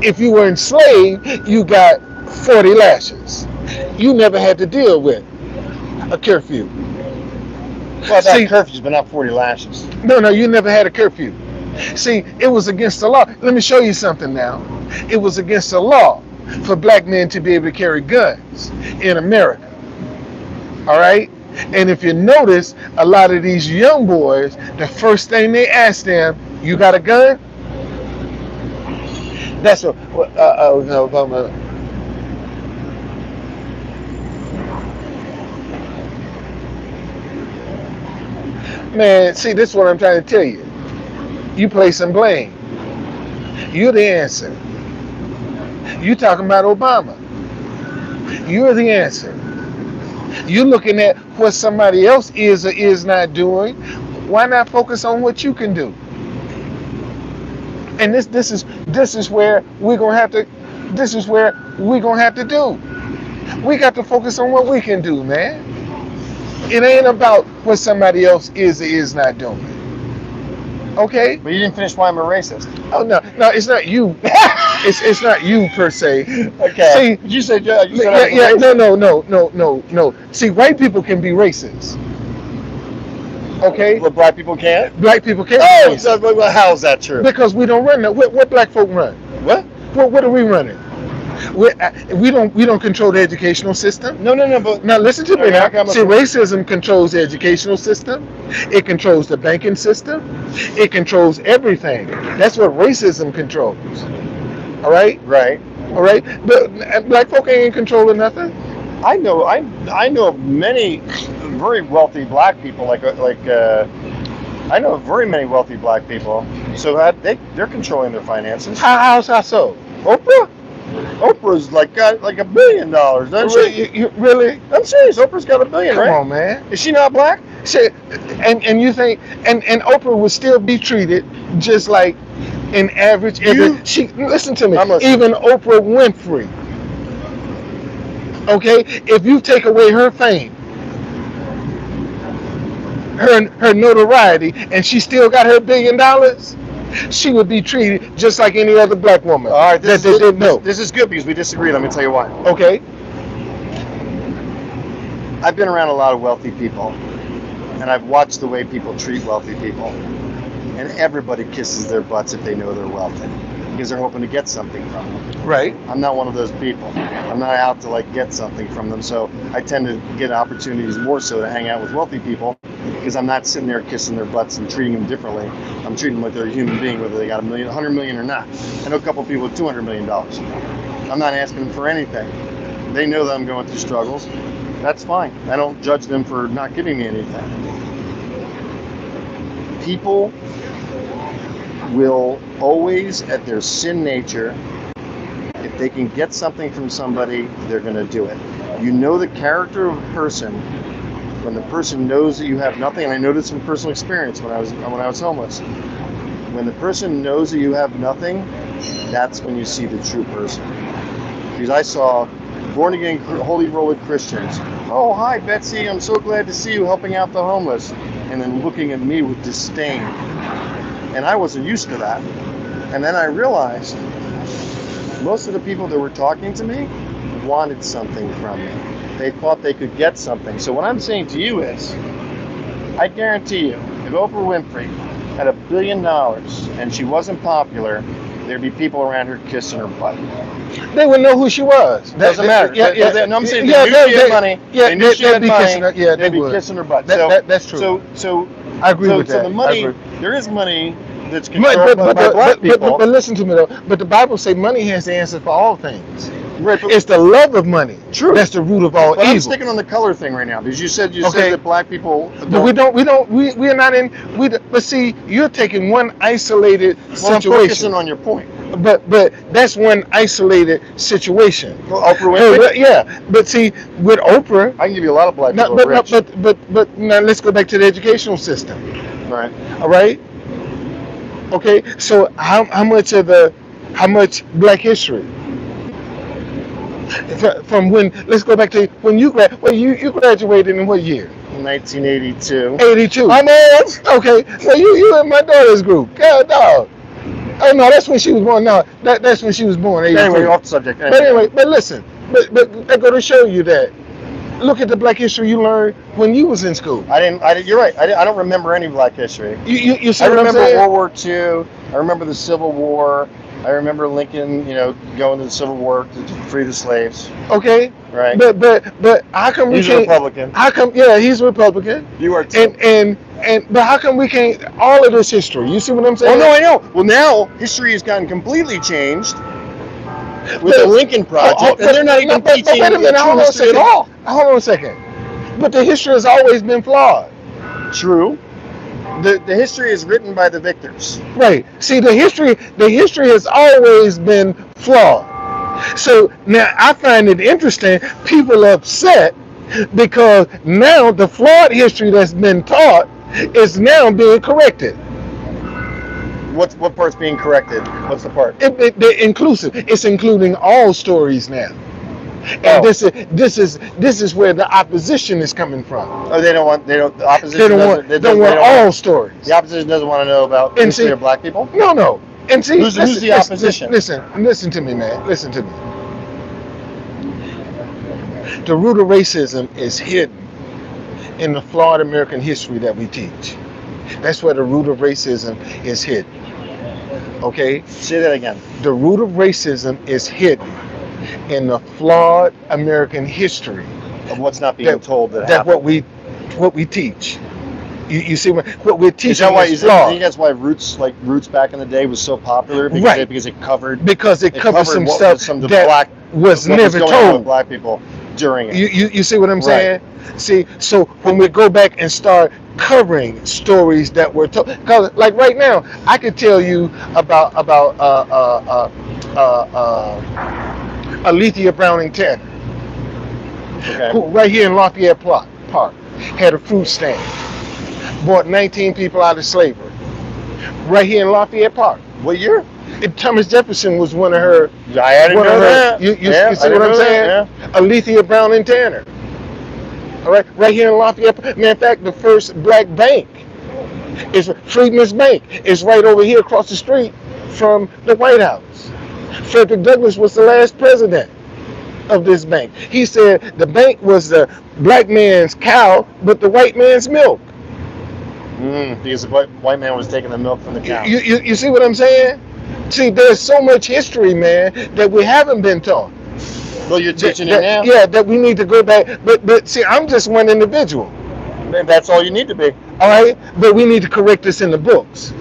If you were enslaved, you got 40 lashes. You never had to deal with a curfew. Well, that curfew's been up 40 lashes. No, you never had a curfew. See, it was against the law. Let me show you something now. It was against the law for black men to be able to carry guns in America. All right? And if you notice, a lot of these young boys, the first thing they ask them, you got a gun? That's what, man, see, this is what I'm trying to tell you. You place and blame. You're the answer. You talking about Obama. You're the answer. You're looking at what somebody else is or is not doing. Why not focus on what you can do? And this is where we're gonna have to do. We got to focus on what we can do, man. It ain't about what somebody else is or is not doing. Okay? But you didn't finish why I'm a racist. Oh no, it's not you. it's not you per se. Okay. See, you said no. See, white people can be racist. Okay? But black people can't? Black people can't Oh, be racist. so, well, how is that true? Because we don't run that. What black folk run? What? What are we running? We don't control the educational system. No, but Now listen to me now. See, See, racism controls the educational system. It controls the banking system. It controls everything. That's what racism controls. All right? right. All right? But black folk ain't in control of nothing. I know of many very wealthy black people. I know of very many wealthy black people. So they're controlling their finances. How so? Oprah's got like $1 billion, doesn't she? You really? I'm serious. Oprah's got $1 billion, Come right? on, man. Is she not black? Shit. And you think and Oprah would still be treated just like an average. Listen to me. I'm listening. Even Oprah Winfrey. Okay, if you take away her fame, her notoriety, and she still got her $1 billion, she would be treated just like any other black woman. All right, that they didn't know. This is good because we disagree. Let me tell you why. Okay. I've been around a lot of wealthy people, and I've watched the way people treat wealthy people. And everybody kisses their butts if they know they're wealthy because they're hoping to get something from them. Right. I'm not one of those people. I'm not out to like get something from them. So I tend to get opportunities more so to hang out with wealthy people because I'm not sitting there kissing their butts and treating them differently. I'm treating them like they're a human being, whether they got $1 million, $100 million or not. I know a couple of people with $200 million. I'm not asking them for anything. They know that I'm going through struggles. That's fine. I don't judge them for not giving me anything. People will always, at their sin nature, if they can get something from somebody, they're going to do it. You know the character of a person when the person knows that you have nothing. And I know this from personal experience when I was homeless. When the person knows that you have nothing, that's when you see the true person. Because I saw born-again, holy roller Christians. Oh, hi, Betsy. I'm so glad to see you helping out the homeless. And then looking at me with disdain. And I wasn't used to that. And then I realized most of the people that were talking to me wanted something from me. They thought they could get something. So what I'm saying to you is, I guarantee you, if Oprah Winfrey had $1 billion and she wasn't popular, there'd be people around her kissing her butt. They would know who she was. Doesn't matter. No, I'm saying yeah, they knew she had money. Yeah, they knew she had money. They'd be would. Kissing her butt. That's true. So I agree with that. So the money, there is money that's controlled by black people. But listen to me though. But the Bible says money has the answer for all things. Right, it's the love of money. True. That's the root of all evil. I'm sticking on the color thing right now because you said that black people. But we're not in. But see, you're taking one isolated situation. I'm focusing on your point. But that's one isolated situation. Well, Oprah Winfrey? Yeah, but see, with Oprah, I can give you a lot of black people. But now let's go back to the educational system. Right. All right. Okay. So how much Black history? From when? Let's go back to when you graduated in what year? 1982. 82. I'm old. Okay. Well, you in my daughter's group. God, dog. Oh no, that's when she was born. No, that's when she was born. 82. Anyway, off the subject. But listen, but that go to show you that. Look at the Black history you learned when you was in school. I didn't. You're right. I don't remember any Black history. You see I what I'm remember saying? World War II. I remember the Civil War. I remember Lincoln, going to the Civil War to free the slaves. Okay. Right. But how come we can't? He's a Republican. How come? Yeah, he's a Republican. You are too. But how come we can't? All of this history. You see what I'm saying? Oh no, I know. Well, now history has gotten completely changed with the Lincoln Project, and they're not even teaching wait a minute, true history at all. Hold on a second. But the history has always been flawed. True. The history is written by the victors. Right. See, the history has always been flawed. So now I find it interesting. People are upset because now the flawed history that's been taught is now being corrected. What part's being corrected? What's the part? They're inclusive. It's including all stories now. And this is where the opposition is coming from. Oh, the opposition don't want all stories. The opposition doesn't want to know about the history of black people? No. And see, who's the opposition? Listen to me, man. Listen to me. The root of racism is hidden in the flawed American history that we teach. That's where the root of racism is hidden. Okay? Say that again. The root of racism is hidden in the flawed American history of what's not being told that what we teach. You see what we're teaching is flawed. I think that's why Roots back in the day was so popular because it covered some stuff that was never told with black people during it. You see what I'm saying? See, so when we go back and start covering stories that were told, because like right now, I could tell you about Alethea Browning Tanner, who right here in Lafayette Park had a fruit stand, bought 19 people out of slavery, right here in Lafayette Park. What year? Thomas Jefferson was one of her. I didn't know that. You Yeah, see I what didn't I'm know saying? that, Alethea Brown and Tanner. All right here in Lafayette. Matter of fact, the first black bank is Freedman's Bank. It's right over here across the street from the White House. Frederick Douglass was the last president of this bank. He said the bank was the black man's cow, but the white man's milk. Because the white man was taking the milk from the cow. You see what I'm saying? See, there's so much history, man, that we haven't been taught. Well, you're teaching it now. Yeah, that we need to go back. But see, I'm just one individual. That's all you need to be. All right, but we need to correct this in the books.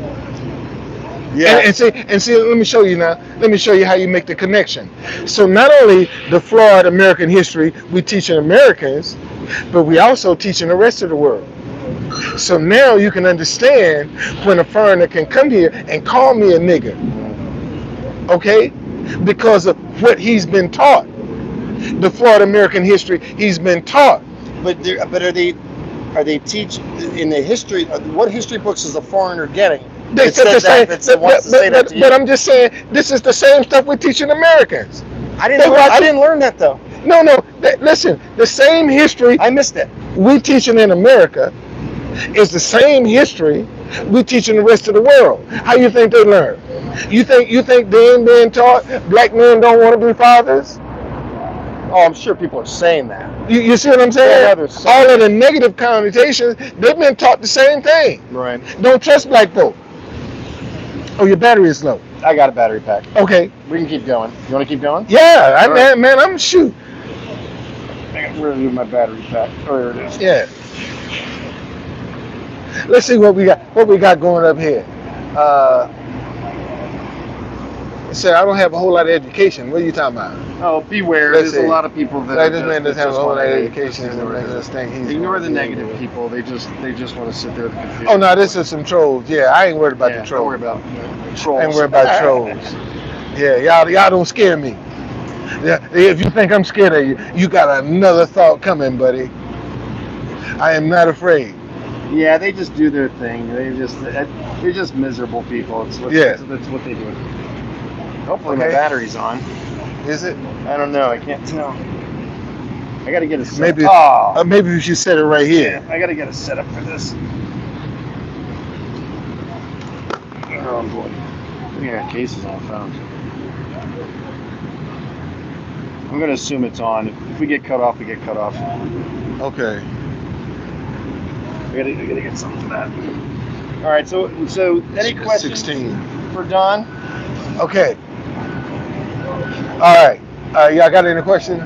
Yeah. And see. Let me show you now. Let me show you how you make the connection. So not only the flawed American history we teaching Americans, but we also teaching the rest of the world. So now you can understand when a foreigner can come here and call me a nigger, okay? Because of what he's been taught. The flawed American history he's been taught. But are they teach in the history? What history books is a foreigner getting? They said the same. But I'm just saying, this is the same stuff we're teaching Americans. I didn't learn that though. No. Listen, the same history I missed it. we teaching in America is the same history we teaching the rest of the world. How you think they learn? You think they ain't being taught black men don't want to be fathers? Oh, I'm sure people are saying that. You see what I'm saying? Yeah, all of the negative connotations, they've been taught the same thing. Right. Don't trust black folk. Oh, your battery is low. I got a battery pack. Okay. We can keep going. You want to keep going? Yeah, man, I'm shoot. We're gonna do my battery pack. Oh, there it is. Yeah. Let's see what we got. What we got going up here. So I don't have a whole lot of education. What are you talking about? Oh, beware. Let's There's see. a lot of people that. Like this man doesn't have a whole lot of education. Ignore the negative people. They just want to sit there with the confusion. Oh no, this is some trolls. Yeah, I ain't worried about the trolls. Don't worry about trolls. I ain't worried about trolls. Yeah, y'all don't scare me. Yeah, if you think I'm scared of you, you got another thought coming, buddy. I am not afraid. Yeah, they just do their thing. They're just miserable people. That's what they do. Hopefully my battery's on. Is it? I don't know. I can't tell. I got to get a set. Maybe we should set it right here. Yeah, I got to get a setup for this. Oh boy. I got cases on the phone. I'm going to assume it's on. If we get cut off, we get cut off. Okay. I gotta get something for that. All right. So any questions 16 for Don? Okay. All right. Y'all got any questions?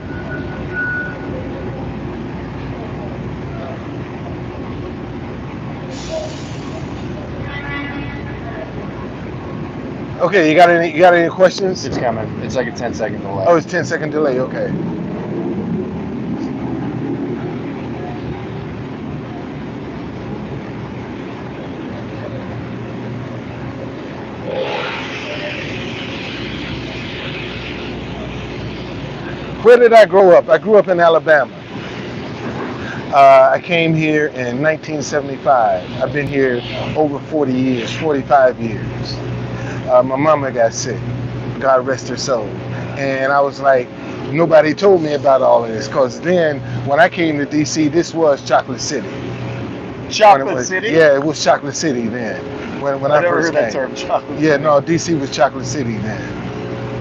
Okay. You got any questions? It's coming. It's like a 10-second delay. Oh, it's 10-second delay. Okay. Where did I grow up? I grew up in Alabama. I came here in 1975. I've been here over 40 years, 45 years. My mama got sick. God rest her soul. And I was like, nobody told me about all of this, because then when I came to DC, this was Chocolate City. Chocolate City? Yeah, it was Chocolate City then. When I never first heard came. that term, Chocolate Yeah, City. no, DC was Chocolate City then.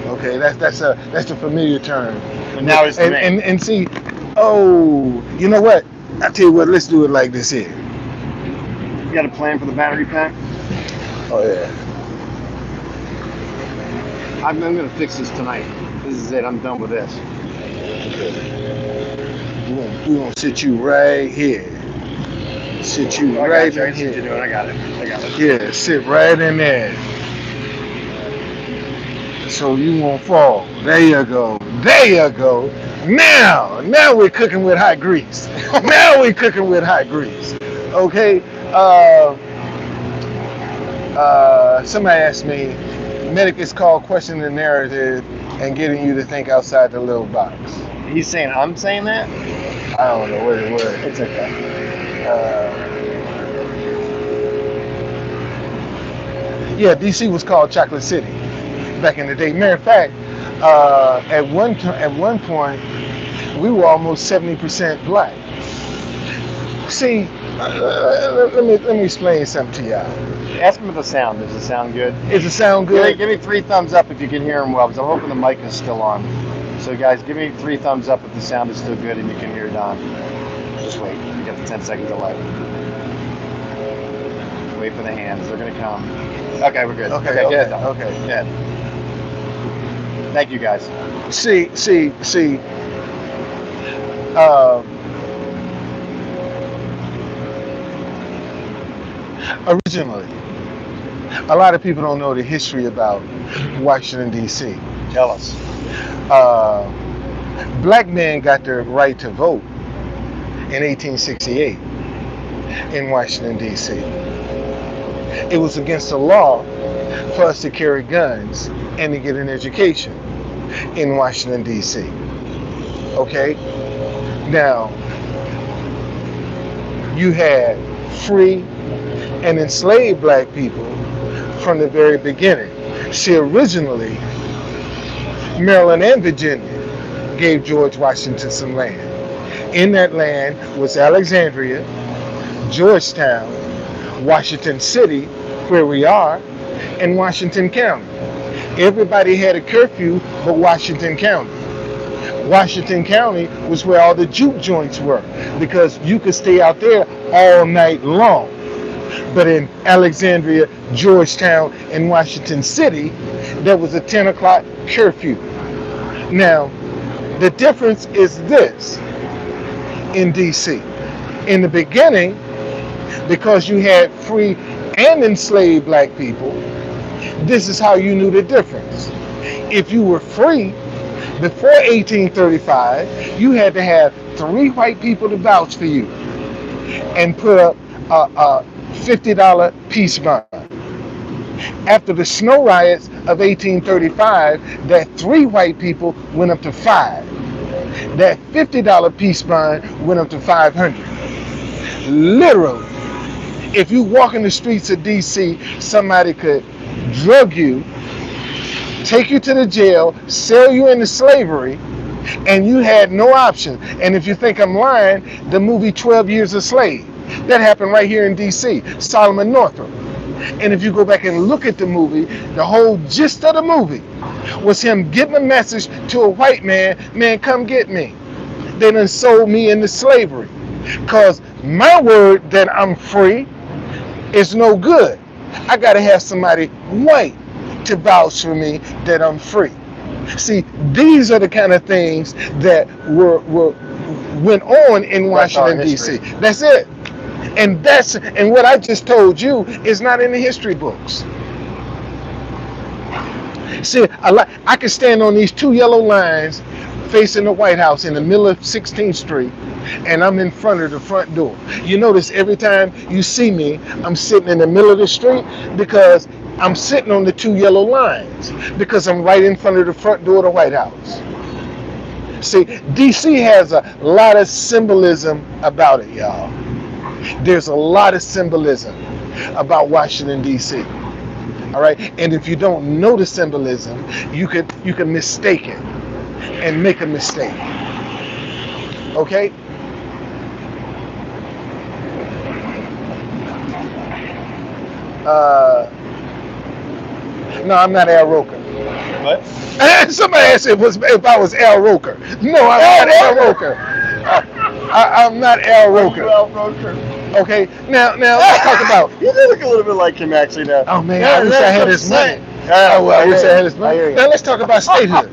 Okay, that's a familiar term. But now it's the name. And see, oh, you know what? I tell you what, let's do it like this here. You got a plan for the battery pack? Oh yeah. I'm gonna fix this tonight. This is it. I'm done with this. Okay. We're gonna sit you right here. Sit you right in here. You're doing. I got it. Yeah, sit right in there. So you won't fall. There you go. There you go. Now we're cooking with hot grease. Now we're cooking with hot grease. Okay. Somebody asked me, Medic is called questioning the narrative and getting you to think outside the little box. He's saying I'm saying that? I don't know what it was. It's okay. Yeah, DC was called Chocolate City. back in the day. Matter of fact, at one point, we were almost 70% black. See, let me explain something to y'all. Ask him if the sound. Does it sound good? Does it sound good? Give me 3 thumbs up if you can hear him well, because I'm hoping the mic is still on. So guys, give me 3 thumbs up if the sound is still good and you can hear Don. Just wait. You got the 10-second delay. Wait for the hands. They're gonna come. Okay, we're good. Okay, get it done. okay. Yeah. Thank you, guys. See. Originally, a lot of people don't know the history about Washington, D.C. Tell us. Black men got their right to vote in 1868 in Washington, D.C. It was against the law for us to carry guns and to get an education in Washington, D.C. Okay? Now, you had free and enslaved black people from the very beginning. See, originally, Maryland and Virginia gave George Washington some land. In that land was Alexandria, Georgetown, Washington City, where we are, and Washington County. Everybody had a curfew but Washington County. Washington County was where all the juke joints were, because you could stay out there all night long. But in Alexandria, Georgetown, and Washington City, there was a 10 o'clock curfew. Now, the difference is this in D.C. In the beginning, because you had free and enslaved black people, this is how you knew the difference. If you were free before 1835, you had to have 3 white people to vouch for you and put up a $50 peace bond. After the snow riots of 1835, that 3 white people went up to 5. That $50 peace bond went up to $500. Literally, if you walk in the streets of D.C., somebody could drug you, take you to the jail, sell you into slavery, and you had no option. And if you think I'm lying, the movie 12 Years a Slave, that happened right here in D.C., Solomon Northup. And if you go back and look at the movie, the whole gist of the movie was him getting a message to a white man, man, come get me. They done sold me into slavery. Because my word that I'm free is no good. I got to have somebody white to vouch for me that I'm free. See, these are the kind of things that went on in Washington, D.C. That's it. And what I just told you is not in the history books. See, I can stand on these 2 yellow lines facing the White House in the middle of 16th Street, and I'm in front of the front door. You notice every time you see me, I'm sitting in the middle of the street because I'm sitting on the 2 yellow lines, because I'm right in front of the front door of the White House. See, D.C. has a lot of symbolism about it, y'all. There's a lot of symbolism about Washington, D.C. All right, and if you don't know the symbolism, you can mistake it and make a mistake. Okay? No, I'm not Al Roker. What? Somebody asked if I was Al Roker. No, I'm not Al Roker. I'm not Al Roker. Al Roker. Okay, now let's talk about. You do look a little bit like him, actually. Now. Oh man, I wish I had his money. I wish I had his money. Now let's talk about statehood.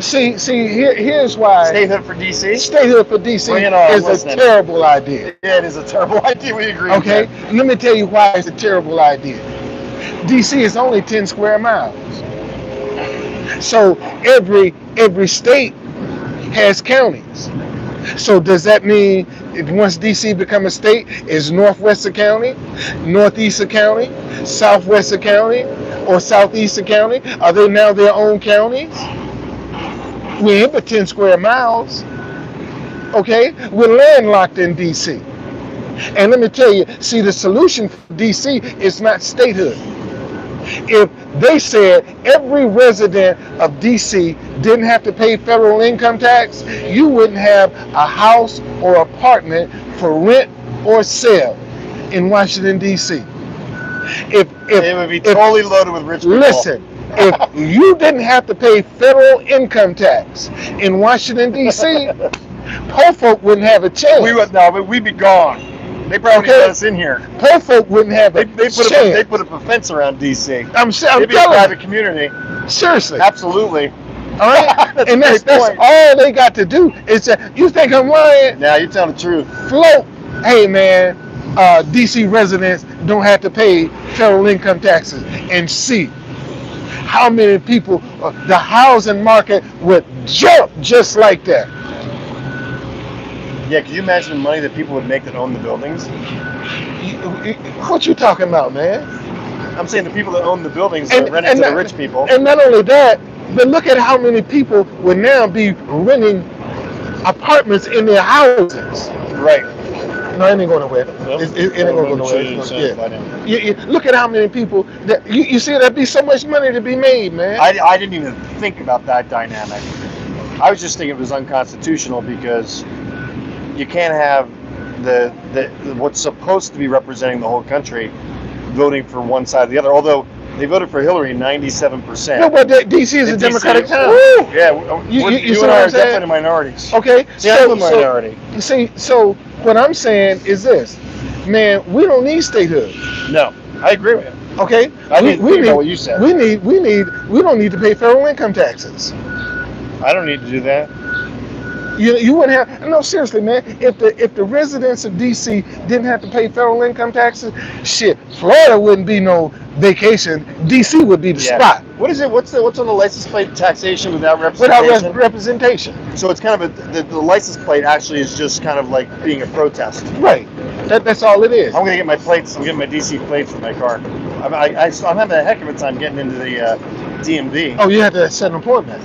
See, here's why. Statehood for DC. Statehood for DC is a terrible idea. Yeah, it is a terrible idea. We agree. Okay, let me tell you why it's a terrible idea. DC is only 10 square miles. So every state has counties. So does that mean once DC become a state, is Northwest a county, Northeast a county, Southwest a county, or Southeast a county? Are they now their own counties? We ain't but 10 square miles. Okay, we're landlocked in DC. And let me tell you, see, the solution for DC is not statehood. If they said every resident of DC didn't have to pay federal income tax, you wouldn't have a house or apartment for rent or sale in Washington DC. If It would be totally loaded with rich people. listen, if you didn't have to pay federal income tax in Washington D.C., poor folk wouldn't have a chance. But we'd be gone. They probably wouldn't let us in here. Poor folk wouldn't have a They chance. put up a fence around DC. I'm It'd be a telling private community. you, seriously. Absolutely. All right, That's and a that's great point. all they got to do is say, you think I'm lying? Now you're telling the truth. Float. Hey man, DC residents don't have to pay federal income taxes, and see how many people, the housing market would jump just like that. Yeah, could you imagine the money that people would make that own the buildings? What you talking about, man? I'm saying the people that own the buildings are renting to the rich people. And not only that, but look at how many people would now be renting apartments in their houses. Right. No, it ain't going nowhere. Nope. It ain't going nowhere. Yeah. Look at how many people that you see. There'd be so much money to be made, man. I didn't even think about that dynamic. I was just thinking it was unconstitutional because you can't have the what's supposed to be representing the whole country voting for one side or the other. Although they voted for Hillary 97%. No, but DC is a Democratic town. Yeah, you and see I what are I'm saying? definitely minorities. Okay, See, I'm a minority. So what I'm saying is this, man. We don't need statehood. No, I agree with you. Okay, I didn't think about what you said. We don't need to pay federal income taxes. I don't need to do that. You wouldn't have, no, seriously, man. If the residents of DC didn't have to pay federal income taxes, shit, Florida wouldn't be no vacation. DC would be the spot. What is it? What's on the license plate? Taxation without representation. Without representation. So it's kind of the license plate actually is just kind of like being a protest. Right. That's all it is. I'm gonna get my plates. I'm getting my DC plates in my car. I'm having a heck of a time getting into the DMV. Oh, you have to set an appointment.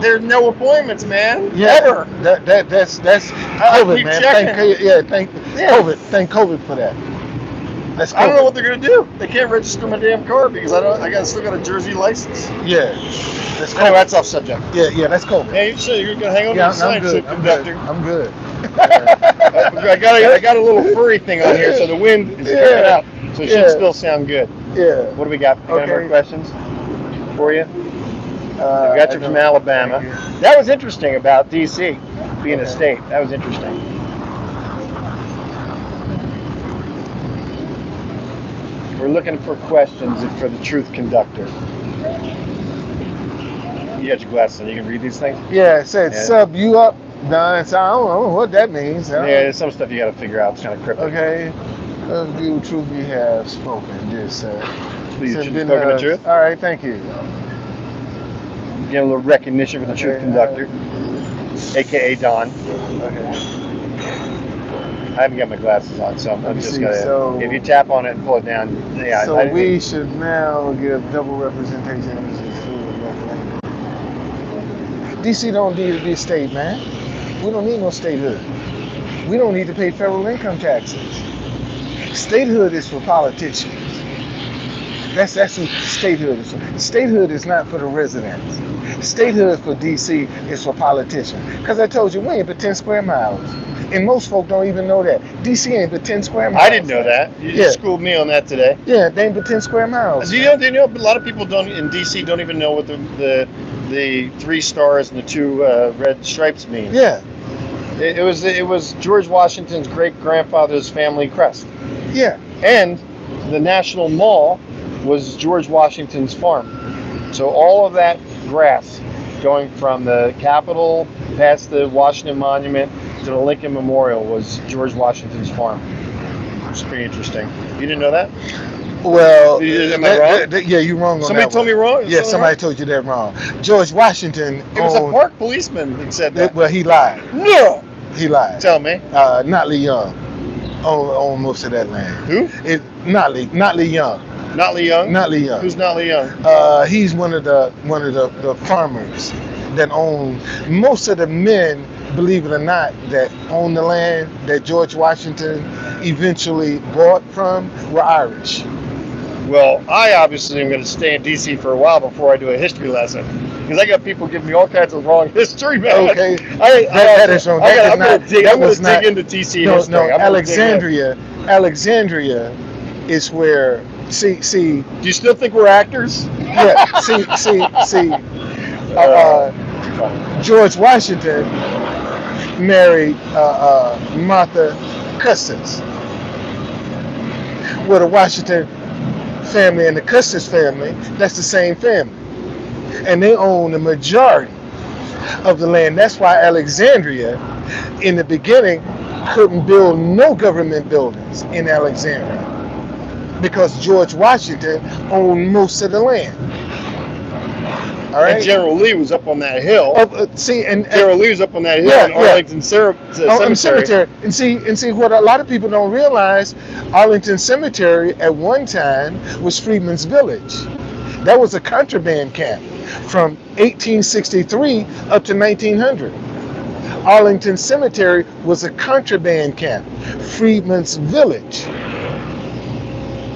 There's no appointments, man. Yeah, Ever. That's COVID, keep man. checking. Thank COVID. Thank COVID for that. That's COVID. I don't know what they're gonna do. They can't register my damn car because still got a Jersey license. Yeah. That's COVID. Anyway, that's off subject. Yeah, that's COVID. Yeah, you sure you're gonna hang on to the sign, Truth Conductor? I'm good. I got a little furry thing on here, so the wind is clearing out. So it should still sound good. Yeah. What do we got? Any more questions for you? I got you from Alabama. That was interesting about D.C. being a state. That was interesting. We're looking for questions for the Truth Conductor. You got your glasses on. You can read these things? Yeah, it said sub you up. No, I don't know what that means. Yeah, there's some stuff you got to figure out. It's kind of cryptic. Okay. Let's do truth we have spoken. This Please, spoken the truth. All right, thank you. Get a little recognition for the Truth Conductor, aka Don. Okay. I haven't got my glasses on, so I'm just gonna. So, if you tap on it and pull it down, yeah. So we should now give double representation. DC don't need to be a state, man. We don't need no statehood. We don't need to pay federal income taxes. Statehood is for politicians. That's who statehood is for. Statehood is not for the residents. Statehood for DC is for politicians. Because I told you, we ain't but 10 square miles. And most folk don't even know that. DC ain't but 10 square miles. I didn't know that. You just schooled me on that today. Yeah, they ain't but 10 square miles. Do you know, a lot of people in DC don't even know what the 3 stars and the 2 red stripes mean. Yeah. It was George Washington's great-grandfather's family crest. Yeah. And the National Mall was George Washington's farm. So all of that grass going from the Capitol past the Washington Monument to the Lincoln Memorial was George Washington's farm. It's pretty interesting. You didn't know that? Well, am I wrong? Yeah, you're wrong on Somebody that told one. me wrong? Yeah, somebody told you that wrong. George Washington It was a park policeman that said that. Well, he lied. No! He lied. Tell me. Notley Young owned most of that land. Who? Notley Young. Notley Young? Notley Young. Who's Notley Young? He's one of the farmers that own most of the men, believe it or not, that own the land that George Washington eventually bought from were Irish. Well, I obviously am going to stay in D.C. for a while before I do a history lesson. Because I got people giving me all kinds of wrong history, man. Okay. I'm going to dig not, into D.C. no, history. no, Alexandria is where, see. Do you still think we're actors? Yeah, see. George Washington married Martha Custis. Well, the Washington family and the Custis family, that's the same family. And they own the majority of the land. That's why Alexandria, in the beginning, couldn't build no government buildings in Alexandria because George Washington owned most of the land. All right? And General Lee was up on that hill. General Lee was up on that hill in Arlington Cemetery. And see what a lot of people don't realize, Arlington Cemetery at one time was Freedman's Village. That was a contraband camp from 1863 up to 1900. Arlington Cemetery was a contraband camp, Freedman's Village.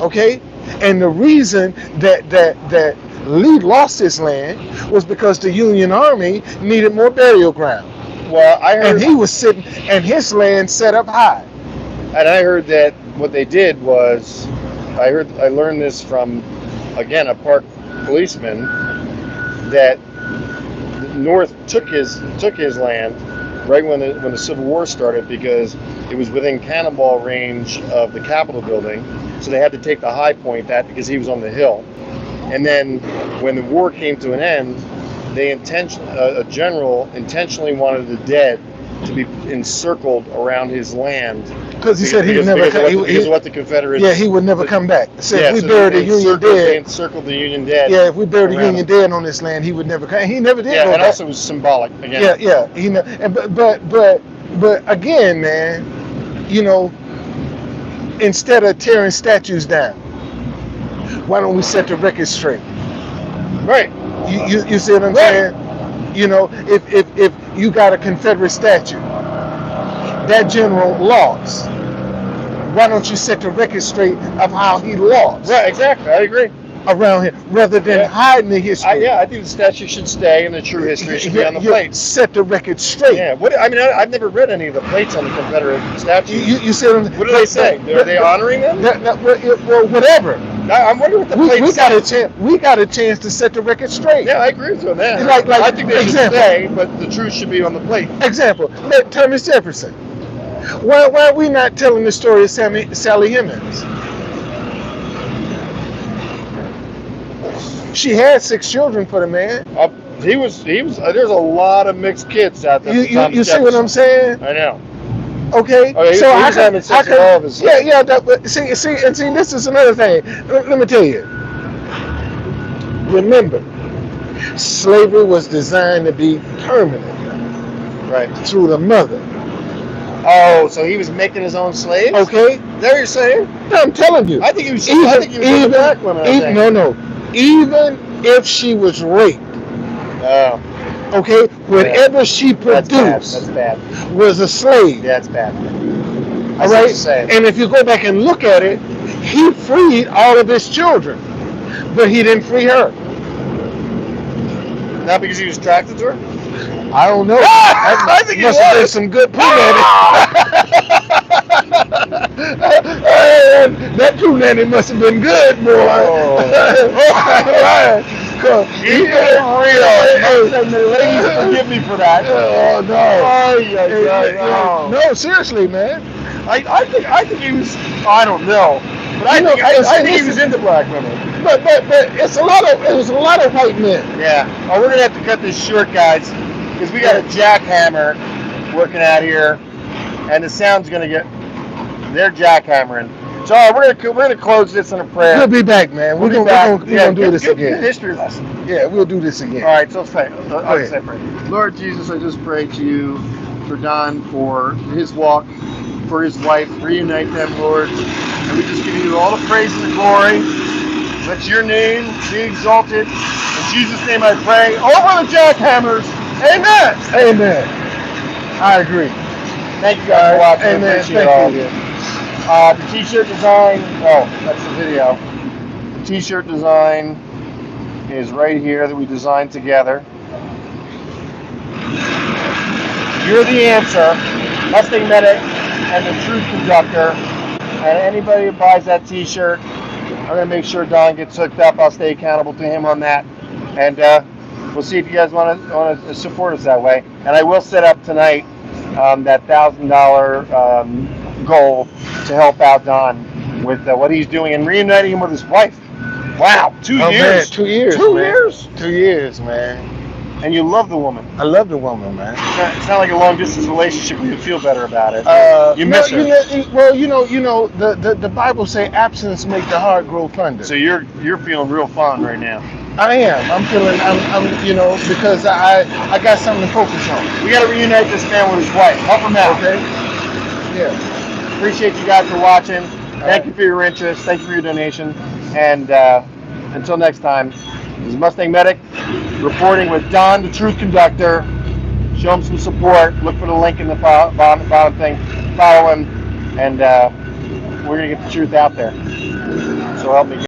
Okay? And the reason that Lee lost his land was because the Union Army needed more burial ground. Well, I heard, and he was sitting, and his land set up high. And I heard that what they did was, I learned this from, again, a park policeman, that the North took his land right when the Civil War started because it was within cannonball range of the Capitol building, so they had to take the high point because he was on the hill. And then when the war came to an end, a general intentionally wanted the dead to be encircled around his land because he said he would never come. Because of what the Confederates. Yeah, he would never come back. So if we buried the Union dead, they encircled the Union dead. Yeah, if we buried the Union dead on this land, he would never come. He never did. Yeah, go and back. Also it was symbolic again. Yeah. But again, man, you know, instead of tearing statues down, why don't we set the record straight? Right. You see what I'm saying? You know, if you got a Confederate statue, that general lost. Why don't you set the record straight of how he lost? Right, exactly. I agree. Around him, rather than hiding the history. I think the statue should stay, and the true history should be on the plate. Set the record straight. Yeah. I've never read any of the plates on the Confederate statues. You said. What do they say? Are they honoring them? Well, whatever. I'm wondering what the plates say. We got a chance to set the record straight. Yeah, I agree with you on that. I think they should stay, but the truth should be on the plate. Example: Thomas Jefferson. Why are we not telling the story of Sally Hemings? She had 6 children for the man. He was. There's a lot of mixed kids out there. You see what I'm saying? I know. Okay. So he was having sex with all of his. Yeah. See, this is another thing. Let me tell you. Remember, slavery was designed to be permanent, right? Through the mother. Oh, so he was making his own slaves? Okay. There you're saying? No, I'm telling you. I think he was. I think he was even black women. No. Even if she was raped, okay, whatever she produced that's bad. Was a slave. Yeah, that's bad. All right? And if you go back and look at it, he freed all of his children, but he didn't free her. Not because he was attracted to her? I don't know. I think must have been some good punani. That punani must have been good, boy. He did it real. The ladies forgive me for that. Oh no. No, seriously, man. I think he was. I don't know. But I think he was into black women. But it was a lot of white men. Yeah. Oh, we're gonna have to cut this short, guys, because we got a jackhammer working out here, and the sound's gonna get. They're jackhammering. So we're gonna close this in a prayer. We'll be back, man. We're gonna do this again. History lesson. Yeah, we'll do this again. All right, so let's pray. Let's pray. Lord Jesus, I just pray to you for Don, for his walk, for his wife. Reunite them, Lord. And we just give you all the praise and the glory. Let your name be exalted. In Jesus' name I pray. Over the jackhammers. Amen. Amen. I agree. Thank you guys for watching. Amen. I appreciate all of you. The t-shirt design, that's the video. The t-shirt design is right here that we designed together. You're the answer. MustangMedic and the Truth Conductor. And anybody who buys that t-shirt, I'm going to make sure Don gets hooked up. I'll stay accountable to him on that. And we'll see if you guys want to support us that way. And I will set up tonight that $1,000 goal to help out Don with what he's doing and reuniting him with his wife. Wow, 2 years. Man, 2 years. 2 man. years? 2 years, man. And you love the woman. I love the woman, man. It's not like a long distance relationship where you feel better about it. You miss her. The Bible say absence make the heart grow fonder. So you're feeling real fond right now. I am. I'm feeling. I'm. Because I got something to focus on. We got to reunite this man with his wife. Help him out. Okay. Yeah. Appreciate you guys for watching. Thank you for your interest. Thank you for your donation. And until next time, this is MustangMedic reporting with Don, the Truth Conductor. Show him some support. Look for the link in the bottom thing. Follow him, and we're gonna get the truth out there. So help me God.